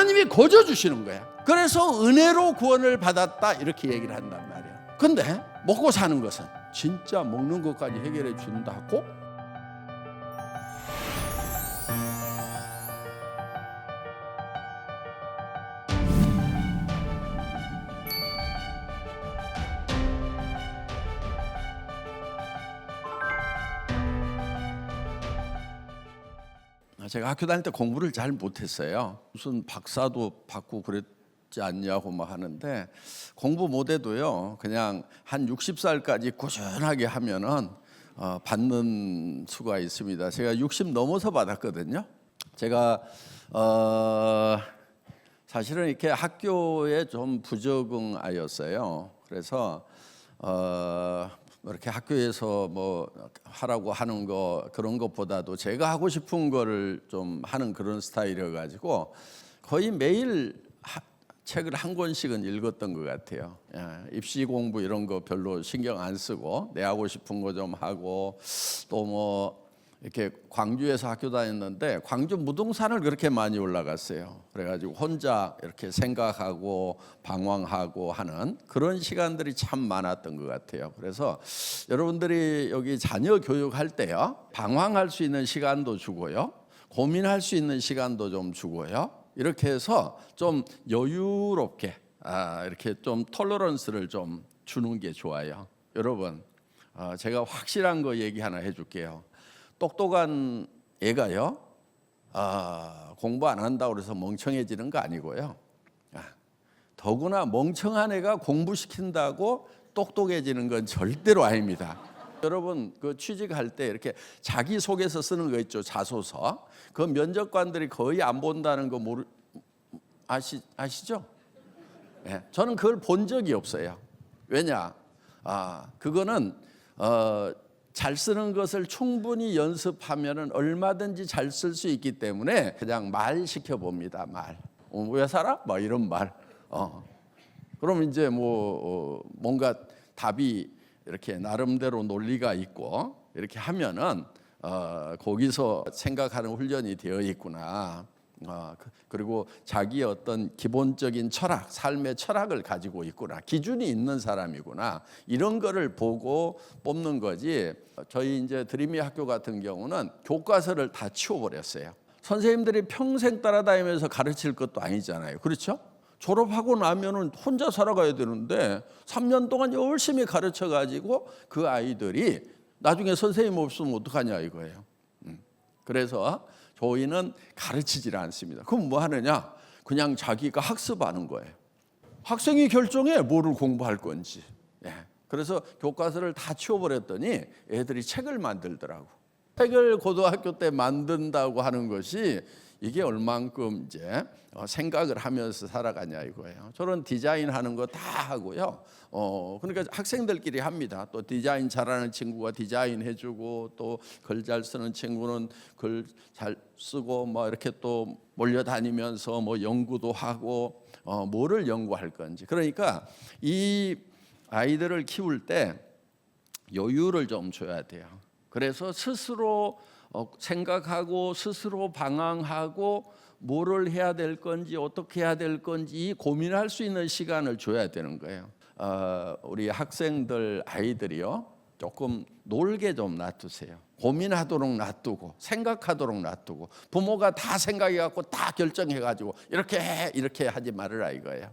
하나님이 고쳐주시는 거야. 그래서 은혜로 구원을 받았다 이렇게 얘기를 한단 말이야. 근데 먹고 사는 것은 진짜 먹는 것까지 해결해 준다고? 제가 학교 다닐 때 공부를 잘 못했어요. 무슨 박사도 받고 그랬지 않냐고 막 하는데, 공부 못해도요 그냥 한 60살까지 꾸준하게 하면은 받는 수가 있습니다. 제가 60 넘어서 받았거든요. 제가 사실은 이렇게 학교에 좀 부적응아였어요. 그래서 이렇게 학교에서 뭐 하라고 하는 거 그런 것보다도 제가 하고 싶은 거를 좀 하는 그런 스타일이어 가지고 거의 매일 책을 한 권씩은 읽었던 것 같아요. 입시 공부 이런 거 별로 신경 안 쓰고 내 하고 싶은 거 좀 하고, 또 뭐 이렇게 광주에서 학교 다녔는데 광주 무등산을 그렇게 많이 올라갔어요. 그래가지고 혼자 이렇게 생각하고 방황하고 하는 그런 시간들이 참 많았던 것 같아요. 그래서 여러분들이 여기 자녀 교육할 때요, 방황할 수 있는 시간도 주고요, 고민할 수 있는 시간도 좀 주고요, 이렇게 해서 좀 여유롭게 이렇게 좀 톨러런스를 좀 주는 게 좋아요. 여러분, 제가 확실한 거 얘기 하나 해줄게요. 똑똑한 애가요 공부 안 한다고 해서 멍청해지는 거 아니고요, 더구나 멍청한 애가 공부시킨다고 똑똑해지는 건 절대로 아닙니다. 여러분, 그 취직할 때 이렇게 자기소개서 쓰는 거 있죠, 자소서. 그 면접관들이 거의 안 본다는 거 아시죠? 네, 저는 그걸 본 적이 없어요. 왜냐? 그거는 잘 쓰는 것을 충분히 연습하면은 얼마든지 잘 쓸 수 있기 때문에 그냥 말 시켜 봅니다. 말. 왜 살아? 막 이런 말. 그럼 이제 뭔가 답이 이렇게 나름대로 논리가 있고 이렇게 하면은 거기서 생각하는 훈련이 되어 있구나. 그리고 자기의 어떤 기본적인 철학, 삶의 철학을 가지고 있구나, 기준이 있는 사람이구나, 이런 거를 보고 뽑는 거지. 저희 이제 드림이 학교 같은 경우는 교과서를 다 치워버렸어요. 선생님들이 평생 따라다니면서 가르칠 것도 아니잖아요. 그렇죠? 졸업하고 나면은 혼자 살아가야 되는데 3년 동안 열심히 가르쳐 가지고 그 아이들이 나중에 선생님 없으면 어떡하냐 이거예요. 그래서 저희는 가르치질 않습니다. 그럼 뭐 하느냐? 그냥 자기가 학습하는 거예요. 학생이 결정해 뭐를 공부할 건지. 그래서 교과서를 다 치워버렸더니 애들이 책을 만들더라고. 책을 고등학교 때 만든다고 하는 것이 이게 얼만큼 이제 생각을 하면서 살아가냐 이거예요. 저런 디자인하는 거 다 하고요. 그러니까 학생들끼리 합니다. 또 디자인 잘하는 친구가 디자인 해주고, 또 글 잘 쓰는 친구는 글 잘 쓰고, 뭐 이렇게 또 몰려다니면서 뭐 연구도 하고, 뭐를 연구할 건지. 그러니까 이 아이들을 키울 때 여유를 좀 줘야 돼요. 그래서 스스로 생각하고 스스로 방황하고 뭐를 해야 될 건지 어떻게 해야 될 건지 고민할 수 있는 시간을 줘야 되는 거예요. 우리 학생들 아이들이요, 조금 놀게 좀 놔두세요. 고민하도록 놔두고 생각하도록 놔두고, 부모가 다 생각해갖고 다 결정해가지고 이렇게 해 이렇게 하지 말으라 이거예요.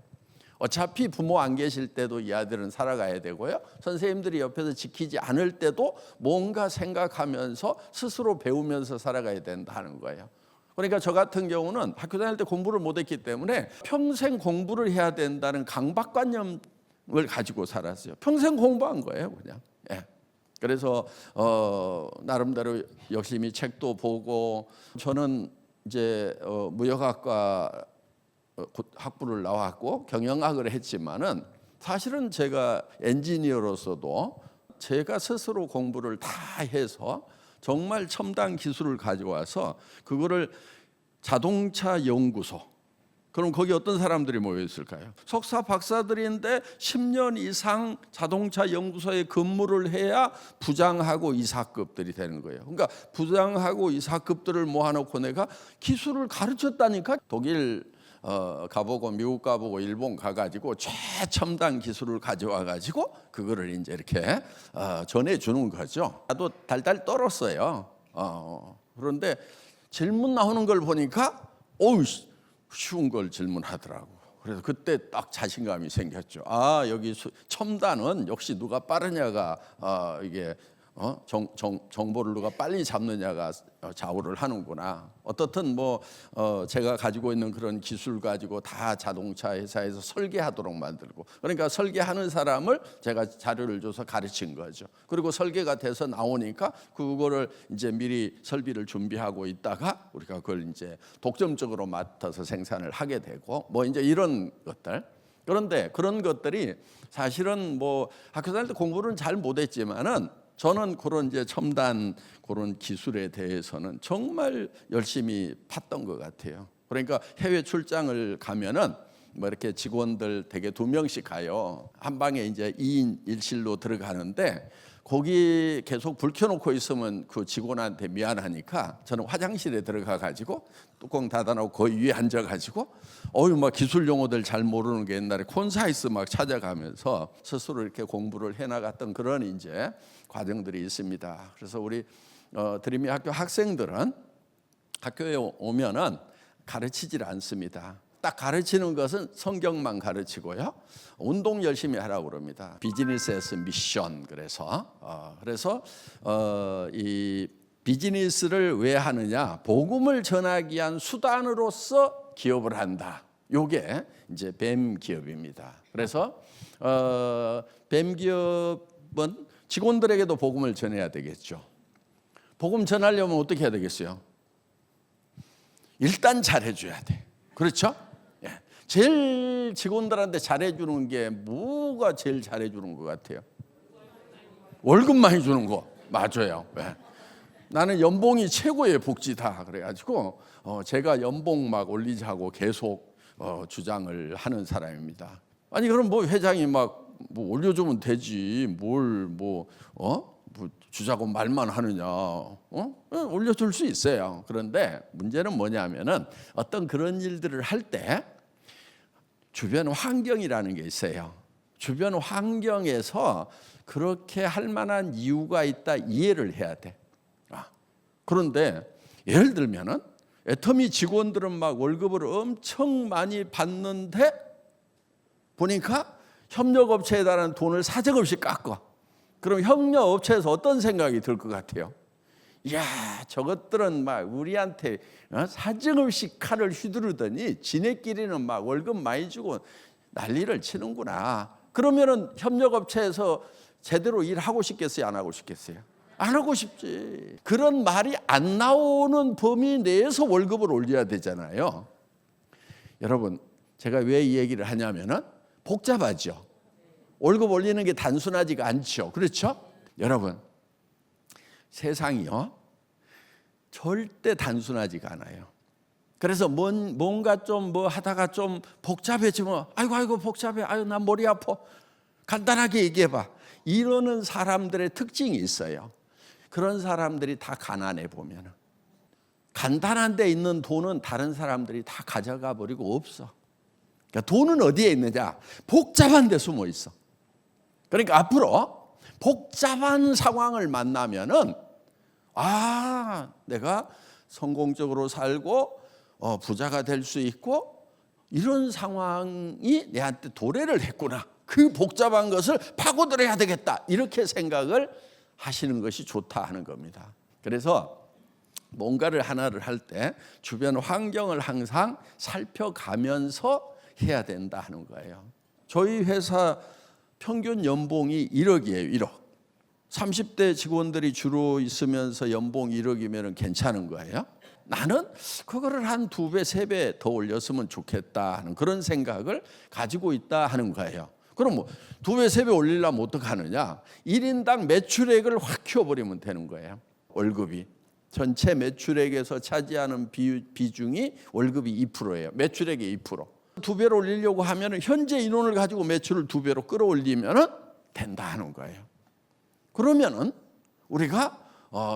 어차피 부모 안 계실 때도 이 아들은 살아가야 되고요, 선생님들이 옆에서 지키지 않을 때도 뭔가 생각하면서 스스로 배우면서 살아가야 된다는 거예요. 그러니까 저 같은 경우는 학교 다닐 때 공부를 못했기 때문에 평생 공부를 해야 된다는 강박관념을 가지고 살았어요. 평생 공부한 거예요 그냥. 그래서 나름대로 열심히 책도 보고, 저는 이제 무역학과 학부를 나왔고 경영학을 했지만은 사실은 제가 엔지니어로서도 제가 스스로 공부를 다 해서 정말 첨단 기술을 가져와서 그거를 자동차 연구소, 그럼 거기 어떤 사람들이 모여 있을까요? 석사 박사들인데 10년 이상 자동차 연구소에 근무를 해야 부장하고 이사급들이 되는 거예요. 그러니까 부장하고 이사급들을 모아놓고 내가 기술을 가르쳤다니까. 독일 가보고 미국 가보고 일본 가가지고 최첨단 기술을 가져와가지고 그거를 이제 이렇게 전해주는 거죠. 나도 달달 떨었어요. 그런데 질문 나오는 걸 보니까 어우 쉬운 걸 질문하더라고. 그래서 그때 딱 자신감이 생겼죠. 아 여기 첨단은 역시 누가 빠르냐가 이게 정보를 누가 빨리 잡느냐가 좌우를 하는구나. 어떻든 뭐 제가 가지고 있는 그런 기술 가지고 다 자동차 회사에서 설계하도록 만들고, 그러니까 설계하는 사람을 제가 자료를 줘서 가르친 거죠. 그리고 설계가 돼서 나오니까 그거를 이제 미리 설비를 준비하고 있다가 우리가 그걸 이제 독점적으로 맡아서 생산을 하게 되고 뭐 이제 이런 것들. 그런데 그런 것들이 사실은 뭐 학교 다닐 때 공부는 잘 못했지만은 저는 그런 이제 첨단 그런 기술에 대해서는 정말 열심히 팠던 것 같아요. 그러니까 해외 출장을 가면은 뭐 이렇게 직원들 대개 2명씩 가요. 한 방에 이제 2인 1실로 들어가는데 거기 계속 불 켜놓고 있으면 그 직원한테 미안하니까 저는 화장실에 들어가 가지고 뚜껑 닫아놓고 거기 위에 앉아가지고 막 기술 용어들 잘 모르는 게 옛날에 콘사이스 막 찾아가면서 스스로 이렇게 공부를 해나갔던 그런 이제 과정들이 있습니다. 그래서 우리 드림이 학교 학생들은 학교에 오면은 가르치질 않습니다. 딱 가르치는 것은 성경만 가르치고요. 운동 열심히 하라고 그럽니다. 비즈니스 에스 미션. 그래서 이 비즈니스를 왜 하느냐? 복음을 전하기 위한 수단으로서 기업을 한다. 요게 이제 뱀 기업입니다. 그래서 뱀 기업은 직원들에게도 복음을 전해야 되겠죠. 복음 전하려면 어떻게 해야 되겠어요? 일단 잘해줘야 돼. 그렇죠? 제일 직원들한테 잘해주는 게 뭐가 제일 잘해주는 것 같아요? 월급 많이 주는 거. 맞아요. 나는 연봉이 최고의 복지다. 그래가지고 제가 연봉 막 올리자고 계속 주장을 하는 사람입니다. 아니 그럼 뭐 회장이 막 뭐 올려주면 되지. 뭘 뭐 주자고 말만 하느냐? 올려줄 수 있어요. 그런데 문제는 뭐냐면은 어떤 그런 일들을 할 때 주변 환경이라는 게 있어요. 주변 환경에서 그렇게 할 만한 이유가 있다 이해를 해야 돼. 그런데 예를 들면은 애터미 직원들은 막 월급을 엄청 많이 받는데 보니까 협력업체에 달하는 돈을 사정없이 깎아. 그럼 협력업체에서 어떤 생각이 들 것 같아요? 이야, 저것들은 막 우리한테 사정없이 칼을 휘두르더니 지네끼리는 막 월급 많이 주고 난리를 치는구나. 그러면은 협력업체에서 제대로 일하고 싶겠어요? 안 하고 싶겠어요? 안 하고 싶지. 그런 말이 안 나오는 범위 내에서 월급을 올려야 되잖아요. 여러분, 제가 왜 이 얘기를 하냐면은 복잡하죠. 월급 올리는 게 단순하지가 않죠. 그렇죠? 여러분, 세상이요 절대 단순하지가 않아요. 그래서 뭔가 좀 뭐 하다가 좀 복잡해지면 아이고 복잡해. 아유 나 머리 아파. 간단하게 얘기해봐. 이러는 사람들의 특징이 있어요. 그런 사람들이 다 가난해 보면은 간단한 데 있는 돈은 다른 사람들이 다 가져가 버리고 없어. 그러니까 돈은 어디에 있느냐? 복잡한 데 숨어 있어. 그러니까 앞으로 복잡한 상황을 만나면은 내가 성공적으로 살고 부자가 될 수 있고 이런 상황이 내한테 도래를 했구나. 그 복잡한 것을 파고들어야 되겠다. 이렇게 생각을 하시는 것이 좋다 하는 겁니다. 그래서 뭔가를 하나를 할 때 주변 환경을 항상 살펴가면서 해야 된다 하는 거예요. 저희 회사 평균 연봉이 1억이에요. 1억. 30대 직원들이 주로 있으면서 연봉 1억이면 괜찮은 거예요. 나는 그거를 한 2배, 3배 더 올렸으면 좋겠다 하는 그런 생각을 가지고 있다 하는 거예요. 그럼 뭐 2배, 3배 올리려면 어떻게 하느냐? 1인당 매출액을 확 키워버리면 되는 거예요. 월급이. 전체 매출액에서 차지하는 비중이 월급이 2%예요. 매출액의 2%. 2배로 올리려고 하면 현재 인원을 가지고 매출을 2배로 끌어올리면 된다 하는 거예요. 그러면은 우리가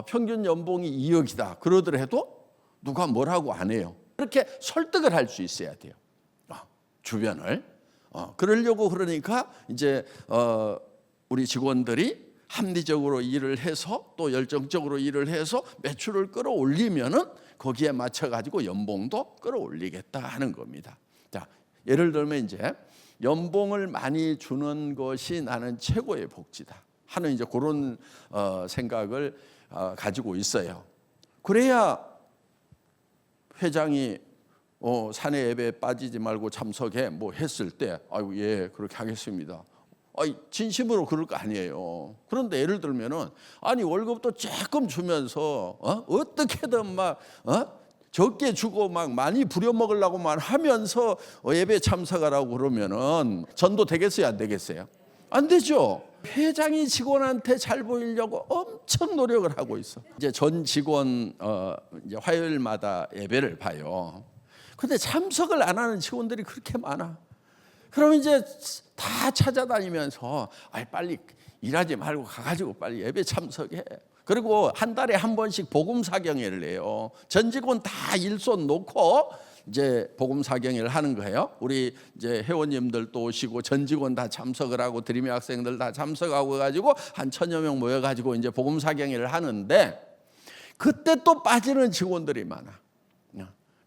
평균 연봉이 2억이다 그러더라도 누가 뭐라고 안 해요. 그렇게 설득을 할 수 있어야 돼요. 주변을. 그러려고 그러니까 이제 우리 직원들이 합리적으로 일을 해서 또 열정적으로 일을 해서 매출을 끌어올리면은 거기에 맞춰 가지고 연봉도 끌어올리겠다 하는 겁니다. 자, 예를 들면 이제 연봉을 많이 주는 것이 나는 최고의 복지다 하는 이제 그런 생각을 가지고 있어요. 그래야 회장이 사내 예배에 빠지지 말고 참석해 뭐 했을 때 아유 예 그렇게 하겠습니다. 진심으로 그럴 거 아니에요. 그런데 예를 들면은 아니 월급도 조금 주면서 어떻게든 막 적게 주고 막 많이 부려먹으려고만 하면서 예배 참석하라고 그러면은 전도 되겠어요, 안 되겠어요? 안 되죠. 회장이 직원한테 잘 보이려고 엄청 노력을 하고 있어. 이제 전 직원 이제 화요일마다 예배를 봐요. 근데 참석을 안 하는 직원들이 그렇게 많아. 그럼 이제 다 찾아다니면서 빨리 일하지 말고 가가지고 빨리 예배 참석해. 그리고 한 달에 한 번씩 복음 사경회를 해요. 전 직원 다 일손 놓고 이제 복음 사경회를 하는 거예요. 우리 이제 회원님들도 오시고 전 직원 다 참석을 하고 드림의 학생들 다 참석하고 가지고 한 1000여 명 모여 가지고 이제 복음 사경회를 하는데 그때 또 빠지는 직원들이 많아.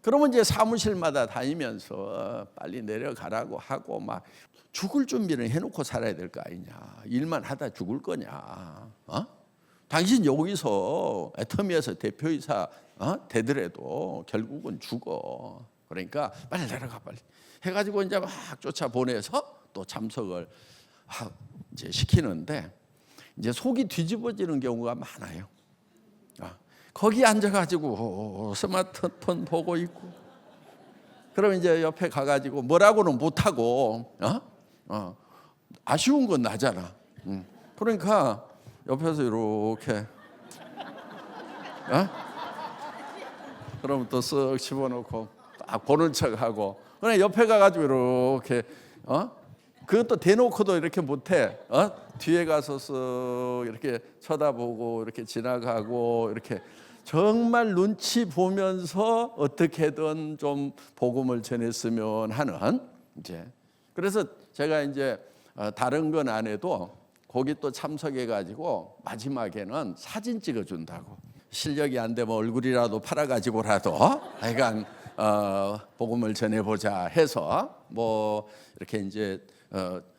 그러면 이제 사무실마다 다니면서 빨리 내려가라고 하고 막 죽을 준비를 해놓고 살아야 될 거 아니냐. 일만 하다 죽을 거냐. 당신 여기서 애터미에서 대표이사 되더라도 결국은 죽어. 그러니까 빨리 내려가 빨리 해가지고 이제 막 쫓아 보내서 또 참석을 이제 시키는데 이제 속이 뒤집어지는 경우가 많아요. 거기 앉아가지고 스마트폰 보고 있고, 그럼 이제 옆에 가가지고 뭐라고는 못하고, 아쉬운 건 나잖아. 그러니까 옆에서 이렇게, 그럼 또 쓱 집어넣고 딱 보는 척하고, 그냥 옆에 가가지고 이렇게, 그것도 대놓고도 이렇게 못해. 뒤에 가서 쓱 이렇게 쳐다보고 이렇게 지나가고 이렇게 정말 눈치 보면서 어떻게든 좀 복음을 전했으면 하는 이제. 그래서 제가 이제 다른 건 안 해도 거기 또 참석해 가지고 마지막에는 사진 찍어 준다고. 실력이 안 되면 얼굴이라도 팔아 가지고라도 하여간 복음을 전해 보자 해서 뭐 이렇게 이제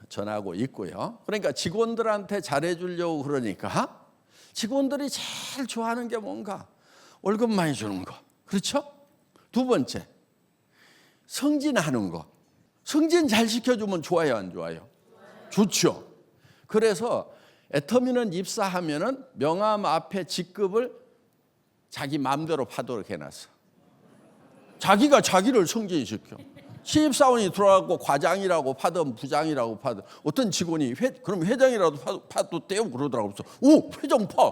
전하고 있고요. 그러니까 직원들한테 잘해 주려고 그러니까 직원들이 제일 좋아하는 게 뭔가? 월급 많이 주는 거. 그렇죠? 두 번째, 승진하는 거. 승진 잘 시켜주면 좋아요, 안 좋아요? 좋죠. 그래서 애터미는 입사하면은 명함 앞에 직급을 자기 마음대로 파도록 해놨어. 자기가 자기를 승진시켜. 신입사원이 들어가고 과장이라고 파든 부장이라고 파든 어떤 직원이 그럼 회장이라도 파도 떼요 그러더라고. 오, 회장 파.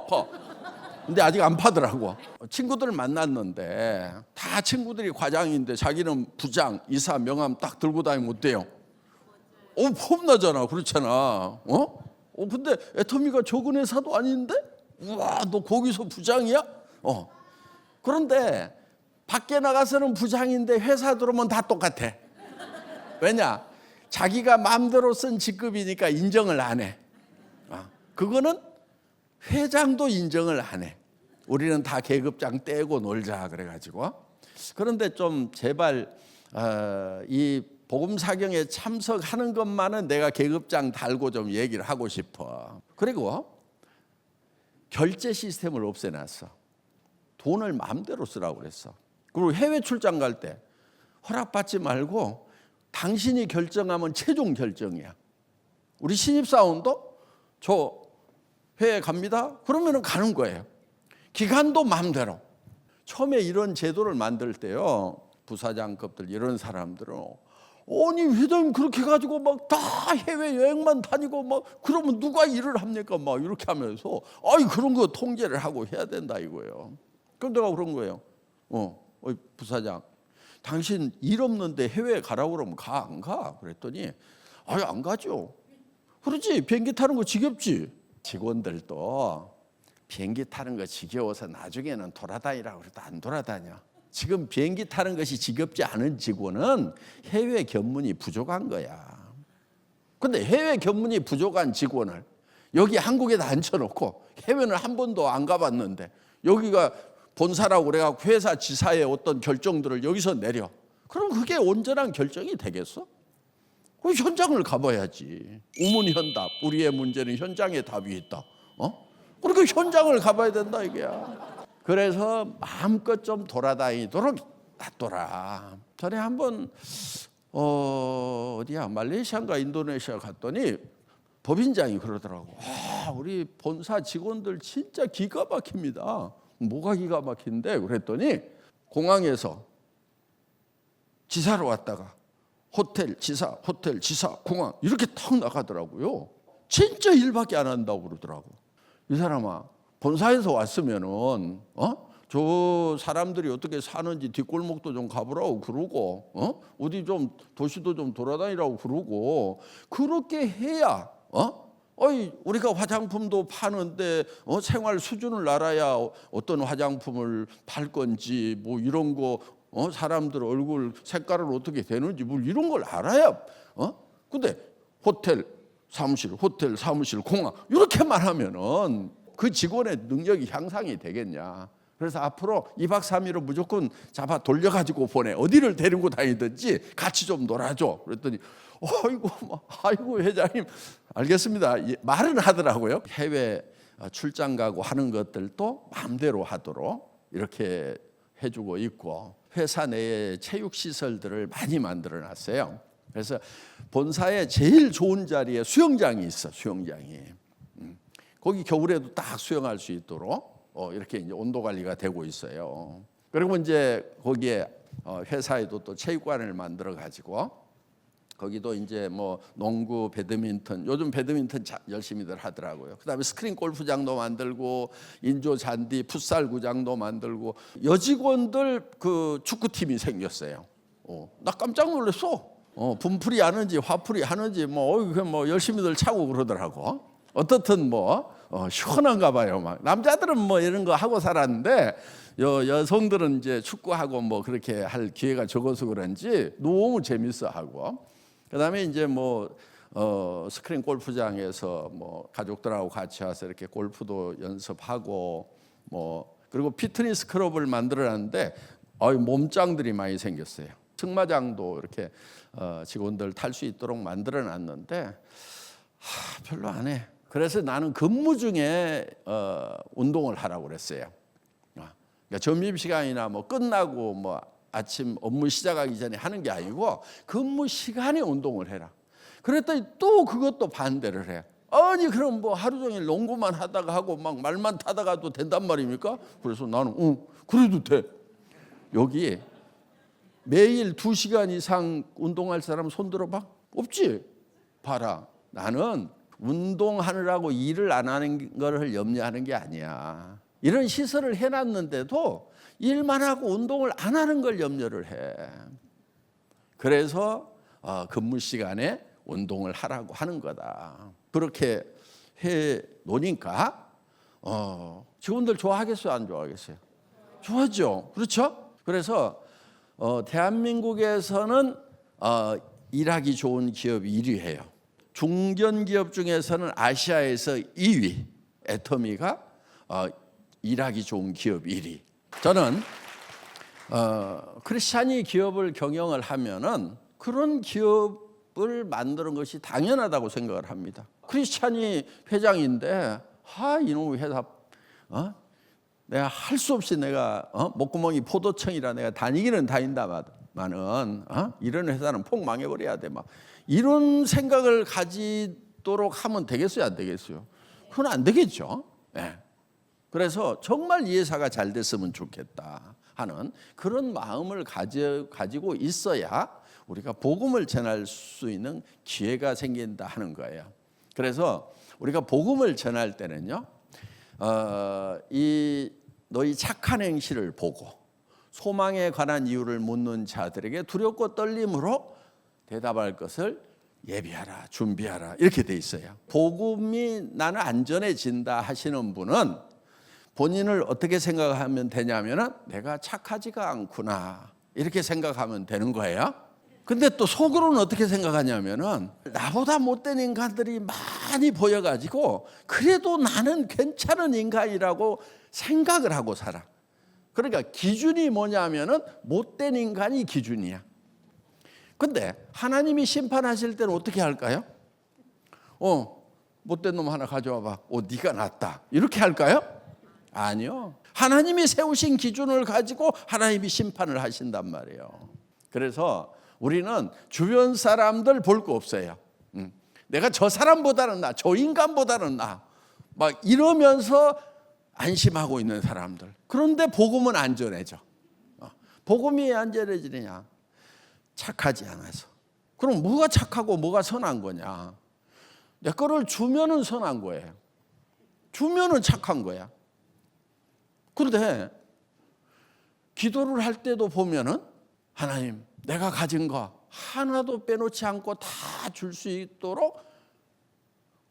근데 아직 안 파더라고. 친구들 만났는데 다 친구들이 과장인데 자기는 부장, 이사 명함 딱 들고 다니면 어때요? 폼나잖아. 그렇잖아. 근데 애터미가 적은 회사도 아닌데? 우와, 너 거기서 부장이야? 그런데 밖에 나가서는 부장인데 회사 들어오면 다 똑같아. 왜냐? 자기가 마음대로 쓴 직급이니까 인정을 안 해. 그거는 회장도 인정을 안 해. 우리는 다 계급장 떼고 놀자 그래가지고. 그런데 좀 제발 이 복음사경에 참석하는 것만은 내가 계급장 달고 좀 얘기를 하고 싶어. 그리고 결제 시스템을 없애놨어. 돈을 마음대로 쓰라고 그랬어. 그리고 해외 출장 갈 때 허락받지 말고 당신이 결정하면 최종 결정이야. 우리 신입사원도 저 해외 갑니다. 그러면 가는 거예요. 기간도 마음대로. 처음에 이런 제도를 만들 때요, 부사장급들 이런 사람들은 아니 회장님 그렇게 가지고 막 다 해외 여행만 다니고 막 그러면 누가 일을 합니까? 막 이렇게 하면서 그런 거 통제를 하고 해야 된다 이거예요. 그럼 내가 그런 거예요. 부사장, 당신 일 없는데 해외에 가라고 그러면 가, 안 가? 그랬더니 안 가죠. 그렇지, 비행기 타는 거 지겹지. 직원들도 비행기 타는 거 지겨워서 나중에는 돌아다니라고 그래도 안 돌아다녀. 지금 비행기 타는 것이 지겹지 않은 직원은 해외 견문이 부족한 거야. 근데 해외 견문이 부족한 직원을 여기 한국에다 앉혀놓고 해외는 한 번도 안 가봤는데 여기가 본사라고 그래갖고 회사 지사의 어떤 결정들을 여기서 내려. 그럼 그게 온전한 결정이 되겠어? 그 현장을 가봐야지. 우문현답. 우리의 문제는 현장에 답이 있다. 그러니까 현장을 가봐야 된다 이게야. 그래서 마음껏 좀 돌아다니도록 놔둬라. 전에 한번 어디야 말레이시아인가 인도네시아 갔더니 법인장이 그러더라고. 우리 본사 직원들 진짜 기가 막힙니다. 뭐가 기가 막힌데? 그랬더니 공항에서 지사로 왔다가 호텔 지사, 공항 이렇게 탁 나가더라고요. 진짜 일밖에 안 한다고 그러더라고. 이 사람아, 본사에서 왔으면은 저 사람들이 어떻게 사는지 뒷골목도 좀 가보라고 그러고 어디 좀 도시도 좀 돌아다니라고 그러고 그렇게 해야 우리가 화장품도 파는데 생활 수준을 알아야 어떤 화장품을 팔 건지 뭐 이런 거 사람들 얼굴 색깔은 어떻게 되는지 뭐 이런 걸 알아야 근데 호텔 사무실 공항 이렇게만 하면은 그 직원의 능력이 향상이 되겠냐. 그래서 앞으로 2박 3일은 무조건 잡아 돌려가지고 보내. 어디를 데리고 다니든지 같이 좀 놀아줘. 그랬더니 아이고 회장님 알겠습니다. 말은 하더라고요. 해외 출장 가고 하는 것들도 마음대로 하도록 이렇게 해주고 있고 회사 내에 체육시설들을 많이 만들어놨어요. 그래서 본사에 제일 좋은 자리에 수영장이 있어. 수영장이 거기 겨울에도 딱 수영할 수 있도록 이렇게 이제 온도 관리가 되고 있어요. 그리고 이제 거기에 회사에도 또 체육관을 만들어 가지고 거기도 이제 뭐 농구, 배드민턴 요즘 배드민턴 열심히들 하더라고요. 그다음에 스크린 골프장도 만들고 인조 잔디 풋살 구장도 만들고 여직원들 그 축구팀이 생겼어요. 나 깜짝 놀랐어. 분풀이 하는지 화풀이 하는지 뭐 열심히들 차고 그러더라고. 어떻든 시원한가 봐요. 막 남자들은 뭐 이런 거 하고 살았는데 여성들은 이제 축구하고 뭐 그렇게 할 기회가 적어서 그런지 너무 재밌어 하고. 그다음에 이제 스크린 골프장에서 가족들하고 같이 와서 이렇게 골프도 연습하고 그리고 피트니스 클럽을 만들어놨는데 몸짱들이 많이 생겼어요. 승마장도 이렇게 직원들 탈 수 있도록 만들어놨는데 별로 안 해. 그래서 나는 근무 중에 운동을 하라고 그랬어요. 그러니까 점심시간이나 끝나고 아침 업무 시작하기 전에 하는 게 아니고 근무 시간에 운동을 해라. 그랬더니 또 그것도 반대를 해. 아니 그럼 하루 종일 농구만 하다가 하고 막 말만 타다가도 된단 말입니까? 그래서 나는 그래도 돼. 여기 매일 2시간 이상 운동할 사람 손 들어봐? 없지? 봐라. 나는 운동하느라고 일을 안 하는 걸 염려하는 게 아니야. 이런 시설을 해놨는데도 일만 하고 운동을 안 하는 걸 염려를 해. 그래서 근무 시간에 운동을 하라고 하는 거다. 그렇게 해 놓으니까 직원들 좋아하겠어요? 안 좋아하겠어요? 좋아하죠. 그렇죠? 그래서 대한민국에서는 일하기 좋은 기업이 1위예요. 중견기업 중에서는 아시아에서 2위. 애터미가 일하기 좋은 기업 1위. 저는 크리스찬이 기업을 경영을 하면은 그런 기업을 만드는 것이 당연하다고 생각을 합니다. 크리스찬이 회장인데 이놈의 회사 내가 할 수 없이 내가 목구멍이 포도청이라 내가 다니기는 다닌다마는 이런 회사는 폭 망해버려야 돼. 막 이런 생각을 가지도록 하면 되겠어요, 안 되겠어요? 그건 안 되겠죠. 네. 그래서 정말 이 회사가 잘 됐으면 좋겠다 하는 그런 마음을 가지고 있어야 우리가 복음을 전할 수 있는 기회가 생긴다 하는 거예요. 그래서 우리가 복음을 전할 때는요, 이 너희 착한 행실을 보고 소망에 관한 이유를 묻는 자들에게 두렵고 떨림으로 대답할 것을 예비하라, 준비하라 이렇게 돼 있어요. 복음이 나는 안전해진다 하시는 분은 본인을 어떻게 생각하면 되냐면은 내가 착하지가 않구나 이렇게 생각하면 되는 거예요. 근데 또 속으로는 어떻게 생각하냐면은 나보다 못된 인간들이 많이 보여가지고 그래도 나는 괜찮은 인간이라고 생각을 하고 살아. 그러니까 기준이 뭐냐면은 못된 인간이 기준이야. 근데 하나님이 심판하실 때는 어떻게 할까요? 못된 놈 하나 가져와봐. 네가 낫다. 이렇게 할까요? 아니요. 하나님이 세우신 기준을 가지고 하나님이 심판을 하신단 말이에요. 그래서 우리는 주변 사람들 볼 거 없어요. 내가 저 사람보다는 나, 저 인간보다는 나. 막 이러면서 안심하고 있는 사람들. 그런데 복음은 안 전해져. 복음이 안 전해지느냐? 착하지 않아서. 그럼 뭐가 착하고 뭐가 선한 거냐? 내 거를 주면은 선한 거예요. 주면은 착한 거야. 그런데 기도를 할 때도 보면은 하나님, 내가 가진 거 하나도 빼놓지 않고 다 줄 수 있도록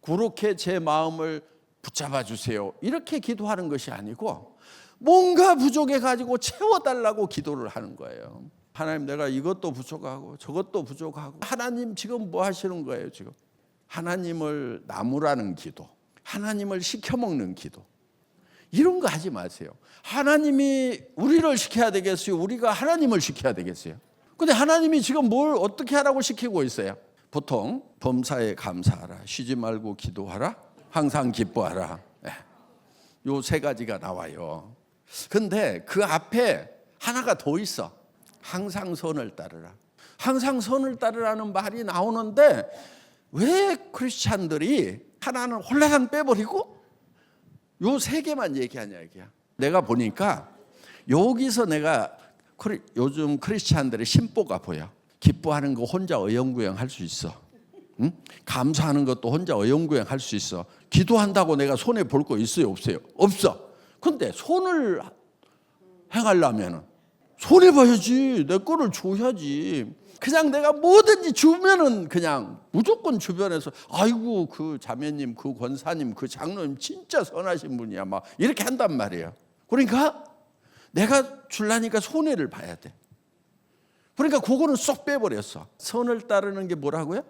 그렇게 제 마음을 붙잡아 주세요. 이렇게 기도하는 것이 아니고 뭔가 부족해 가지고 채워달라고 기도를 하는 거예요. 하나님, 내가 이것도 부족하고 저것도 부족하고. 하나님 지금 뭐 하시는 거예요? 지금 하나님을 나무라는 기도, 하나님을 시켜먹는 기도, 이런 거 하지 마세요. 하나님이 우리를 시켜야 되겠어요? 우리가 하나님을 시켜야 되겠어요? 근데 하나님이 지금 뭘 어떻게 하라고 시키고 있어요? 보통 범사에 감사하라, 쉬지 말고 기도하라, 항상 기뻐하라. 요 세 가지가 나와요. 근데 그 앞에 하나가 더 있어. 항상 선을 따르라. 항상 선을 따르라는 말이 나오는데 왜 크리스찬들이 하나는 홀라당 빼버리고 요 세 개만 얘기하냐 이게야. 내가 보니까 여기서 내가 요즘 크리스찬들의 심보가 보여. 기뻐하는 거 혼자 어영부영 할 수 있어. 응? 감사하는 것도 혼자 어영부영 할 수 있어. 기도한다고 내가 손해 볼 거 있어요? 없어요? 없어. 근데 손을 행하려면 손해 봐야지. 내 거를 줘야지. 그냥 내가 뭐든지 주면은 그냥 무조건 주변에서 아이고 그 자매님, 그 권사님, 그 장로님 진짜 선하신 분이야 막 이렇게 한단 말이에요. 그러니까 내가 줄라니까 손해를 봐야 돼. 그러니까 그거는 쏙 빼버렸어. 선을 따르는 게 뭐라고요?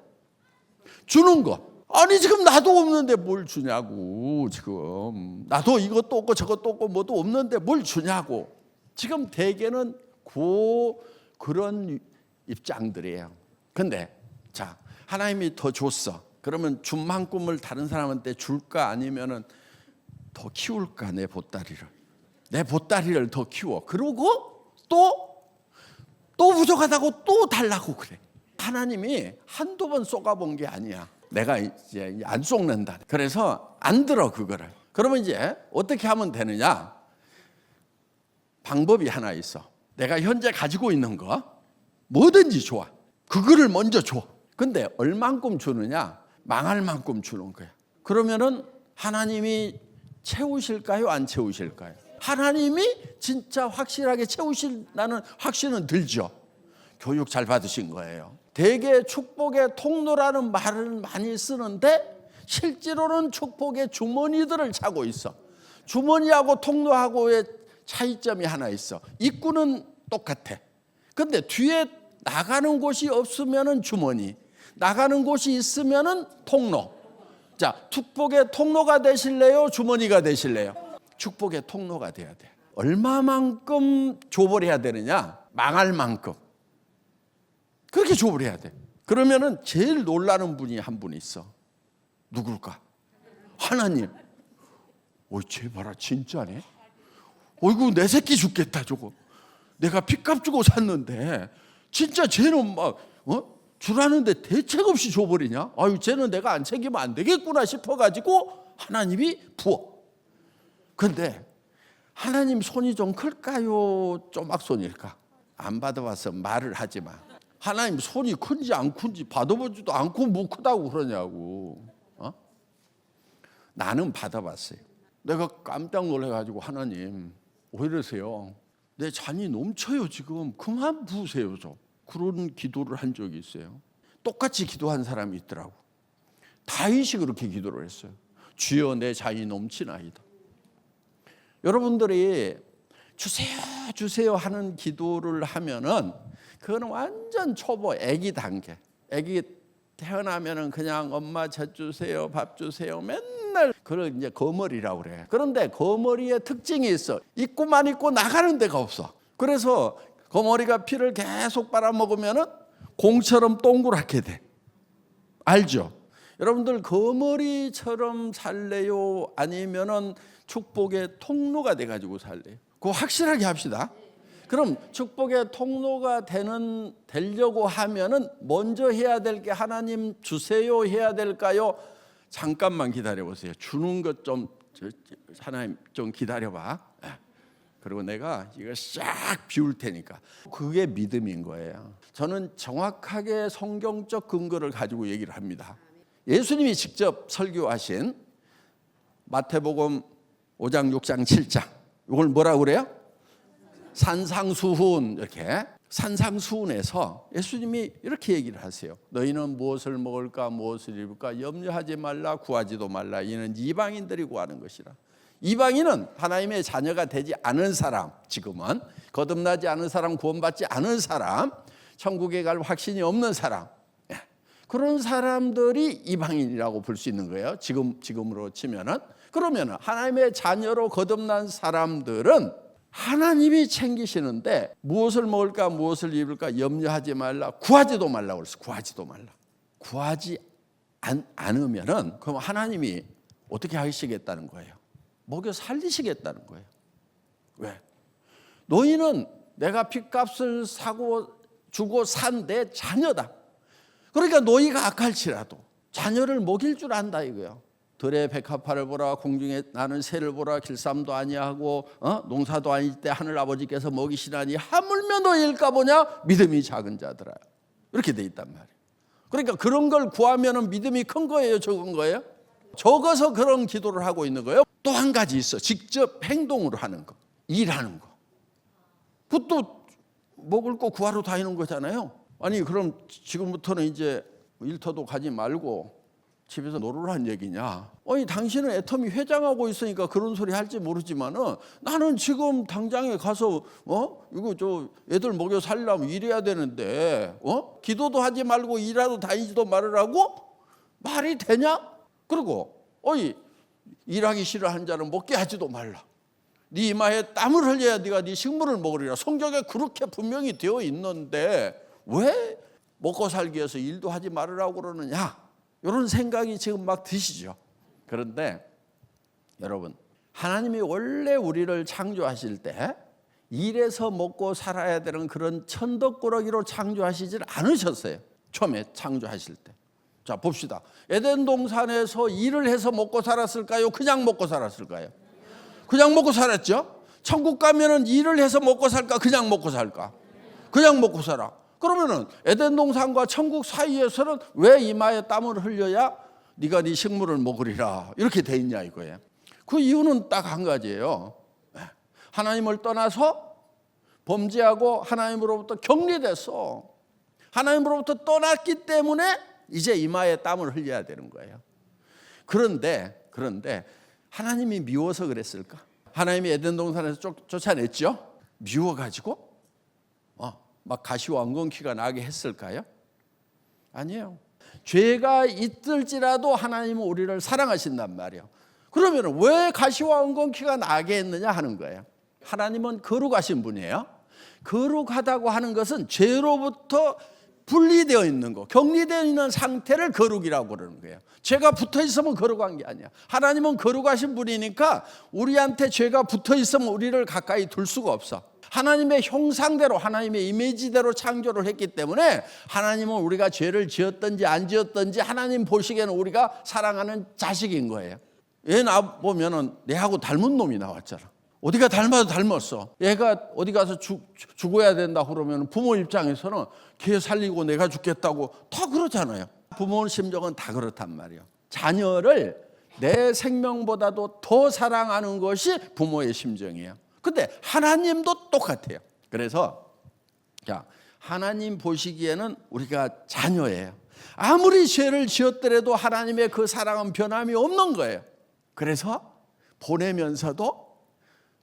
주는 거. 아니 지금 나도 없는데 뭘 주냐고. 지금 나도 이것도 없고 저것도 없고 뭐도 없는데 뭘 주냐고. 지금 대개는 그런 입장들이에요. 근데 자, 하나님이 더 줬어. 그러면 준 만큼을 다른 사람한테 줄까 아니면은 더 키울까? 내 보따리를 더 키워. 그러고 또 부족하다고 또 달라고 그래. 하나님이 한두 번 쏘가본 게 아니야. 내가 이제 안 쏘는다. 그래서 안 들어 그거를. 그러면 이제 어떻게 하면 되느냐? 방법이 하나 있어. 내가 현재 가지고 있는 거 뭐든지 좋아. 그거를 먼저 줘. 근데 얼만큼 주느냐? 망할 만큼 주는 거야. 그러면은 하나님이 채우실까요? 안 채우실까요? 하나님이 진짜 확실하게 채우신다는 확신은 들죠. 교육 잘 받으신 거예요. 대개 축복의 통로라는 말을 많이 쓰는데 실제로는 축복의 주머니들을 차고 있어. 주머니하고 통로하고의 차이점이 하나 있어. 입구는 똑같아. 근데 뒤에 나가는 곳이 없으면은 주머니, 나가는 곳이 있으면은 통로. 자, 축복의 통로가 되실래요? 주머니가 되실래요? 축복의 통로가 돼야 돼. 얼마만큼 줘버려야 되느냐? 망할 만큼. 그렇게 줘버려야 돼. 그러면은 제일 놀라는 분이 한 분 있어. 누굴까? 하나님. 쟤 봐라 진짜네. 어이구 내 새끼 죽겠다 저거. 내가 핏값 주고 샀는데 진짜 쟤는 막 주라는데 대책 없이 줘버리냐? 아유 쟤는 내가 안 챙기면 안 되겠구나 싶어가지고 하나님이 부어. 근데 하나님 손이 좀 클까요? 쪼막손일까? 안 받아봐서 말을 하지 마. 하나님 손이 큰지 안 큰지 받아보지도 않고 뭐 크다고 그러냐고. 나는 받아봤어요. 내가 깜짝 놀라가지고 하나님 왜 이러세요? 내 잔이 넘쳐요 지금. 그만 부으세요 좀. 그런 기도를 한 적이 있어요. 똑같이 기도한 사람이 있더라고. 다윗이 그렇게 기도를 했어요. 주여 내 잔이 넘치나이다. 여러분들이 주세요 주세요 하는 기도를 하면은 그거는 완전 초보 아기 단계. 아기 태어나면은 그냥 엄마 젖 주세요, 밥 주세요 맨날 그걸 이제 거머리라고 그래. 그런데 거머리의 특징이 있어. 있고만 있고 나가는 데가 없어. 그래서 거머리가 피를 계속 빨아먹으면은 공처럼 동그랗게 돼. 알죠? 여러분들 거머리처럼 살래요? 아니면은 축복의 통로가 돼가지고 살래요? 그거 확실하게 합시다. 그럼 축복의 통로가 되려고 하면은 먼저 해야 될 게 하나님 주세요 해야 될까요? 잠깐만 기다려 보세요. 주는 것 좀 하나님 좀 기다려봐. 그리고 내가 이거 싹 비울 테니까. 그게 믿음인 거예요. 저는 정확하게 성경적 근거를 가지고 얘기를 합니다. 예수님이 직접 설교하신 마태복음 5장, 6장, 7장 이걸 뭐라고 그래요? 산상수훈. 이렇게 산상수훈에서 예수님이 이렇게 얘기를 하세요. 너희는 무엇을 먹을까 무엇을 입을까 염려하지 말라 구하지도 말라 이는 이방인들이 구하는 것이라. 이방인은 하나님의 자녀가 되지 않은 사람, 지금은 거듭나지 않은 사람, 구원받지 않은 사람, 천국에 갈 확신이 없는 사람, 그런 사람들이 이방인이라고 볼 수 있는 거예요. 지금으로 치면은. 그러면은 하나님의 자녀로 거듭난 사람들은 하나님이 챙기시는데 무엇을 먹을까 무엇을 입을까 염려하지 말라 구하지도 말라고 그랬어. 구하지도 말라. 구하지 않으면은 그럼 하나님이 어떻게 하시겠다는 거예요? 먹여 살리시겠다는 거예요. 왜? 너희는 내가 핏값을 사고 주고 산 내 자녀다. 그러니까 너희가 악할지라도 자녀를 먹일 줄 안다 이거예요. 들의 백합화를 보라 공중에 나는 새를 보라 길쌈도 아니하고 농사도 아닐 때 하늘 아버지께서 먹이시나니 하물며 너희일까 보냐 믿음이 작은 자들아. 이렇게 돼 있단 말이에요. 그러니까 그런 걸 구하면은 믿음이 큰 거예요 적은 거예요? 적어서 그런 기도를 하고 있는 거예요. 또 한 가지 있어. 직접 행동으로 하는 거. 일하는 거. 그것도 먹을 거 구하러 다니는 거잖아요. 아니 그럼 지금부터는 이제 일터도 가지 말고 집에서 놀으라는 얘기냐? 아니 당신은 애터미 회장하고 있으니까 그런 소리 할지 모르지만은 나는 지금 당장에 가서 이거 저 애들 먹여 살려면 일해야 되는데 기도도 하지 말고 일하러 다니지도 말으라고 말이 되냐? 그리고 일하기 싫어하는 자는 먹게 하지도 말라. 네 이마에 땀을 흘려야 네가 네 식물을 먹으리라. 성경에 그렇게 분명히 되어 있는데 왜 먹고 살기 위해서 일도 하지 말으라고 그러느냐? 이런 생각이 지금 막 드시죠. 그런데 여러분 하나님이 원래 우리를 창조하실 때 일해서 먹고 살아야 되는 그런 천덕꾸러기로 창조하시질 않으셨어요. 처음에 창조하실 때. 자 봅시다. 에덴 동산에서 일을 해서 먹고 살았을까요? 그냥 먹고 살았을까요? 그냥 먹고 살았죠. 천국 가면은 일을 해서 먹고 살까? 그냥 먹고 살까? 그냥 먹고 살아. 그러면은 에덴 동산과 천국 사이에서는 왜 이마에 땀을 흘려야 네가 네 식물을 먹으리라 이렇게 돼 있냐 이거예요. 그 이유는 딱 한 가지예요. 하나님을 떠나서 범죄하고 하나님으로부터 격리됐어. 하나님으로부터 떠났기 때문에 이제 이마에 땀을 흘려야 되는 거예요. 그런데 하나님이 미워서 그랬을까? 하나님이 에덴 동산에서 쫓아냈죠. 미워가지고 막 가시와 엉겅퀴가 나게 했을까요? 아니에요. 죄가 있을지라도 하나님은 우리를 사랑하신단 말이에요. 그러면 왜 가시와 엉겅퀴가 나게 했느냐 하는 거예요. 하나님은 거룩하신 분이에요. 거룩하다고 하는 것은 죄로부터 분리되어 있는 거, 격리되어 있는 상태를 거룩이라고 그러는 거예요. 죄가 붙어 있으면 거룩한 게 아니야. 하나님은 거룩하신 분이니까 우리한테 죄가 붙어 있으면 우리를 가까이 둘 수가 없어. 하나님의 형상대로 하나님의 이미지대로 창조를 했기 때문에 하나님은 우리가 죄를 지었든지 안 지었든지 하나님 보시기에는 우리가 사랑하는 자식인 거예요. 얘 나 보면은 내하고 닮은 놈이 나왔잖아. 어디가 닮아도 닮았어. 얘가 어디 가서 죽어야 된다 그러면 부모 입장에서는 걔 살리고 내가 죽겠다고 다 그러잖아요. 부모의 심정은 다 그렇단 말이에요. 자녀를 내 생명보다도 더 사랑하는 것이 부모의 심정이에요. 근데 하나님도 똑같아요. 그래서 하나님 보시기에는 우리가 자녀예요. 아무리 죄를 지었더라도 하나님의 그 사랑은 변함이 없는 거예요. 그래서 보내면서도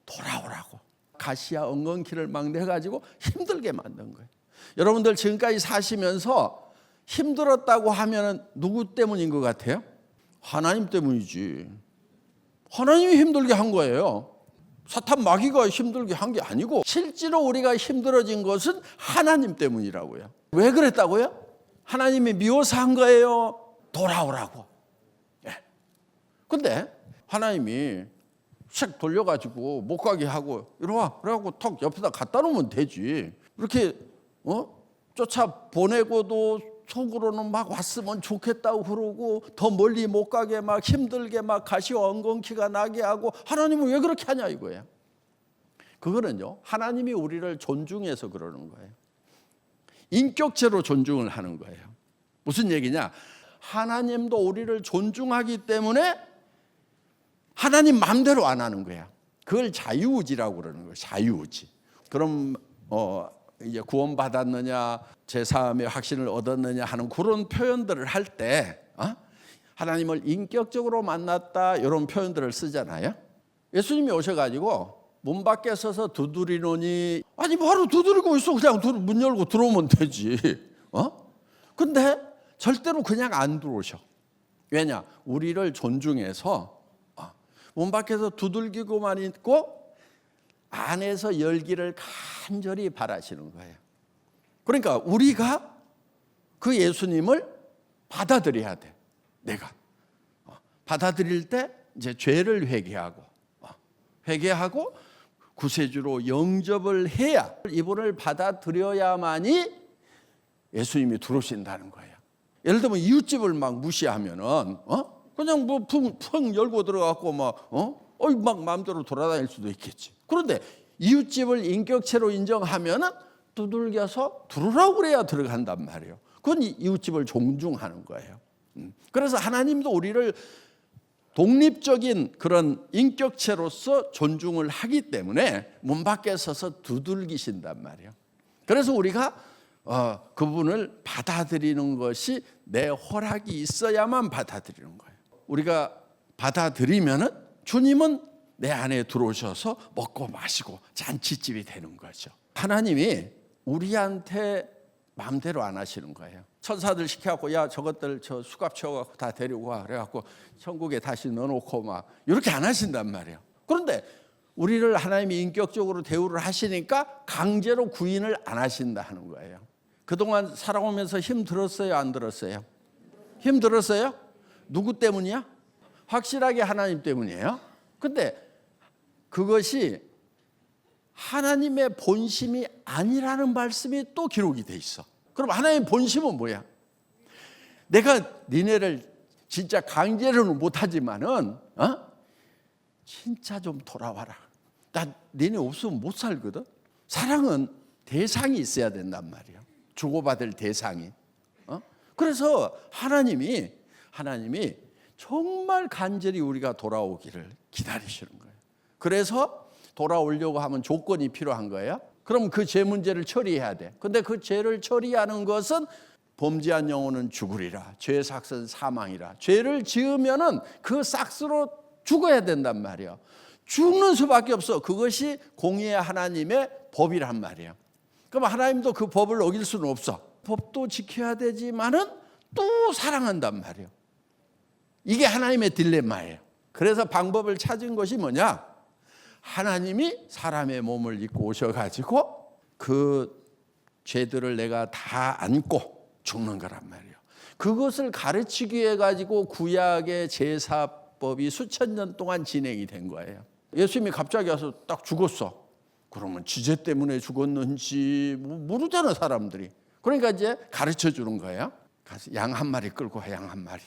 돌아오라고 가시와 엉겅퀴를 막 내가지고 힘들게 만든 거예요. 여러분들 지금까지 사시면서 힘들었다고 하면 누구 때문인 것 같아요? 하나님 때문이지. 하나님이 힘들게 한 거예요. 사탄 마귀가 힘들게 한 게 아니고 실제로 우리가 힘들어진 것은 하나님 때문이라고요. 왜 그랬다고요? 하나님이 미워서 한 거예요? 돌아오라고. 근데 하나님이 색 돌려가지고 못 가게 하고 이리와 그래갖고 턱 옆에다 갖다 놓으면 되지. 이렇게 쫓아 보내고도 속으로는 막 왔으면 좋겠다고 그러고 더 멀리 못 가게 막 힘들게 막 가시와 엉겅퀴가 나게 하고 하나님은 왜 그렇게 하냐 이거예요. 그거는요 하나님이 우리를 존중해서 그러는 거예요. 인격체로 존중을 하는 거예요. 무슨 얘기냐? 하나님도 우리를 존중하기 때문에 하나님 마음대로 안 하는 거야. 그걸 자유의지라고 그러는 거예요. 자유의지. 그럼 이제 구원받았느냐, 제3의 확신을 얻었느냐 하는 그런 표현들을 할 때 하나님을 인격적으로 만났다 이런 표현들을 쓰잖아요. 예수님이 오셔가지고 문 밖에 서서 두드리노니 아니 바로 두드리고 있어. 그냥 문 열고 들어오면 되지. 근데 절대로 그냥 안 들어오셔. 왜냐? 우리를 존중해서 문 밖에서 두들기고만 있고 안에서 열기를 간절히 바라시는 거예요. 그러니까 우리가 그 예수님을 받아들여야 돼. 내가 받아들일 때 이제 죄를 회개하고 구세주로 영접을 해야 이분을 받아들여야만이 예수님이 들어오신다는 거예요. 예를 들면 이웃집을 막 무시하면은 그냥 뭐 펑 열고 들어가고 막 마음대로 돌아다닐 수도 있겠지. 그런데 이웃집을 인격체로 인정하면은 두들겨서 들어오라고 그래야 들어간단 말이에요. 그건 이웃집을 존중하는 거예요. 그래서 하나님도 우리를 독립적인 그런 인격체로서 존중을 하기 때문에 문 밖에 서서 두들기신단 말이에요. 그래서 우리가 그분을 받아들이는 것이 내 허락이 있어야만 받아들이는 거예요. 우리가 받아들이면은 주님은 내 안에 들어오셔서 먹고 마시고 잔치집이 되는 거죠. 하나님이 우리한테 마음대로 안 하시는 거예요. 천사들 시켜갖고 야 저것들 저 수갑 채워갖고 다 데리고 와 그래갖고 천국에 다시 넣어놓고 막 이렇게 안 하신단 말이에요. 그런데 우리를 하나님이 인격적으로 대우를 하시니까 강제로 구인을 안 하신다 하는 거예요. 그동안 살아오면서 힘 들었어요? 안 들었어요? 힘 들었어요? 누구 때문이야? 확실하게 하나님 때문이에요. 근데 그것이 하나님의 본심이 아니라는 말씀이 또 기록이 돼 있어. 그럼 하나님의 본심은 뭐야? 내가 니네를 진짜 강제로는 못하지만은 진짜 좀 돌아와라. 나 니네 없으면 못 살거든. 사랑은 대상이 있어야 된단 말이야. 주고받을 대상이. 그래서 하나님이 정말 간절히 우리가 돌아오기를 기다리시는 거예요. 그래서 돌아오려고 하면 조건이 필요한 거예요. 그럼 그 죄 문제를 처리해야 돼. 근데 그 죄를 처리하는 것은 범죄한 영혼은 죽으리라. 죄의 삭은 사망이라. 죄를 지으면은 그 삭스로 죽어야 된단 말이에요. 죽는 수밖에 없어. 그것이 공의의 하나님의 법이란 말이에요. 그럼 하나님도 그 법을 어길 수는 없어. 법도 지켜야 되지만은 또 사랑한단 말이에요. 이게 하나님의 딜레마예요. 그래서 방법을 찾은 것이 뭐냐? 하나님이 사람의 몸을 입고 오셔가지고 그 죄들을 내가 다 안고 죽는 거란 말이에요. 그것을 가르치기 위해 가지고 구약의 제사법이 수천 년 동안 진행이 된 거예요. 예수님이 갑자기 와서 딱 죽었어. 그러면 지죄 때문에 죽었는지 모르잖아 사람들이. 그러니까 이제 가르쳐 주는 거예요. 가서 양 한 마리 끌고 와, 양 한 마리.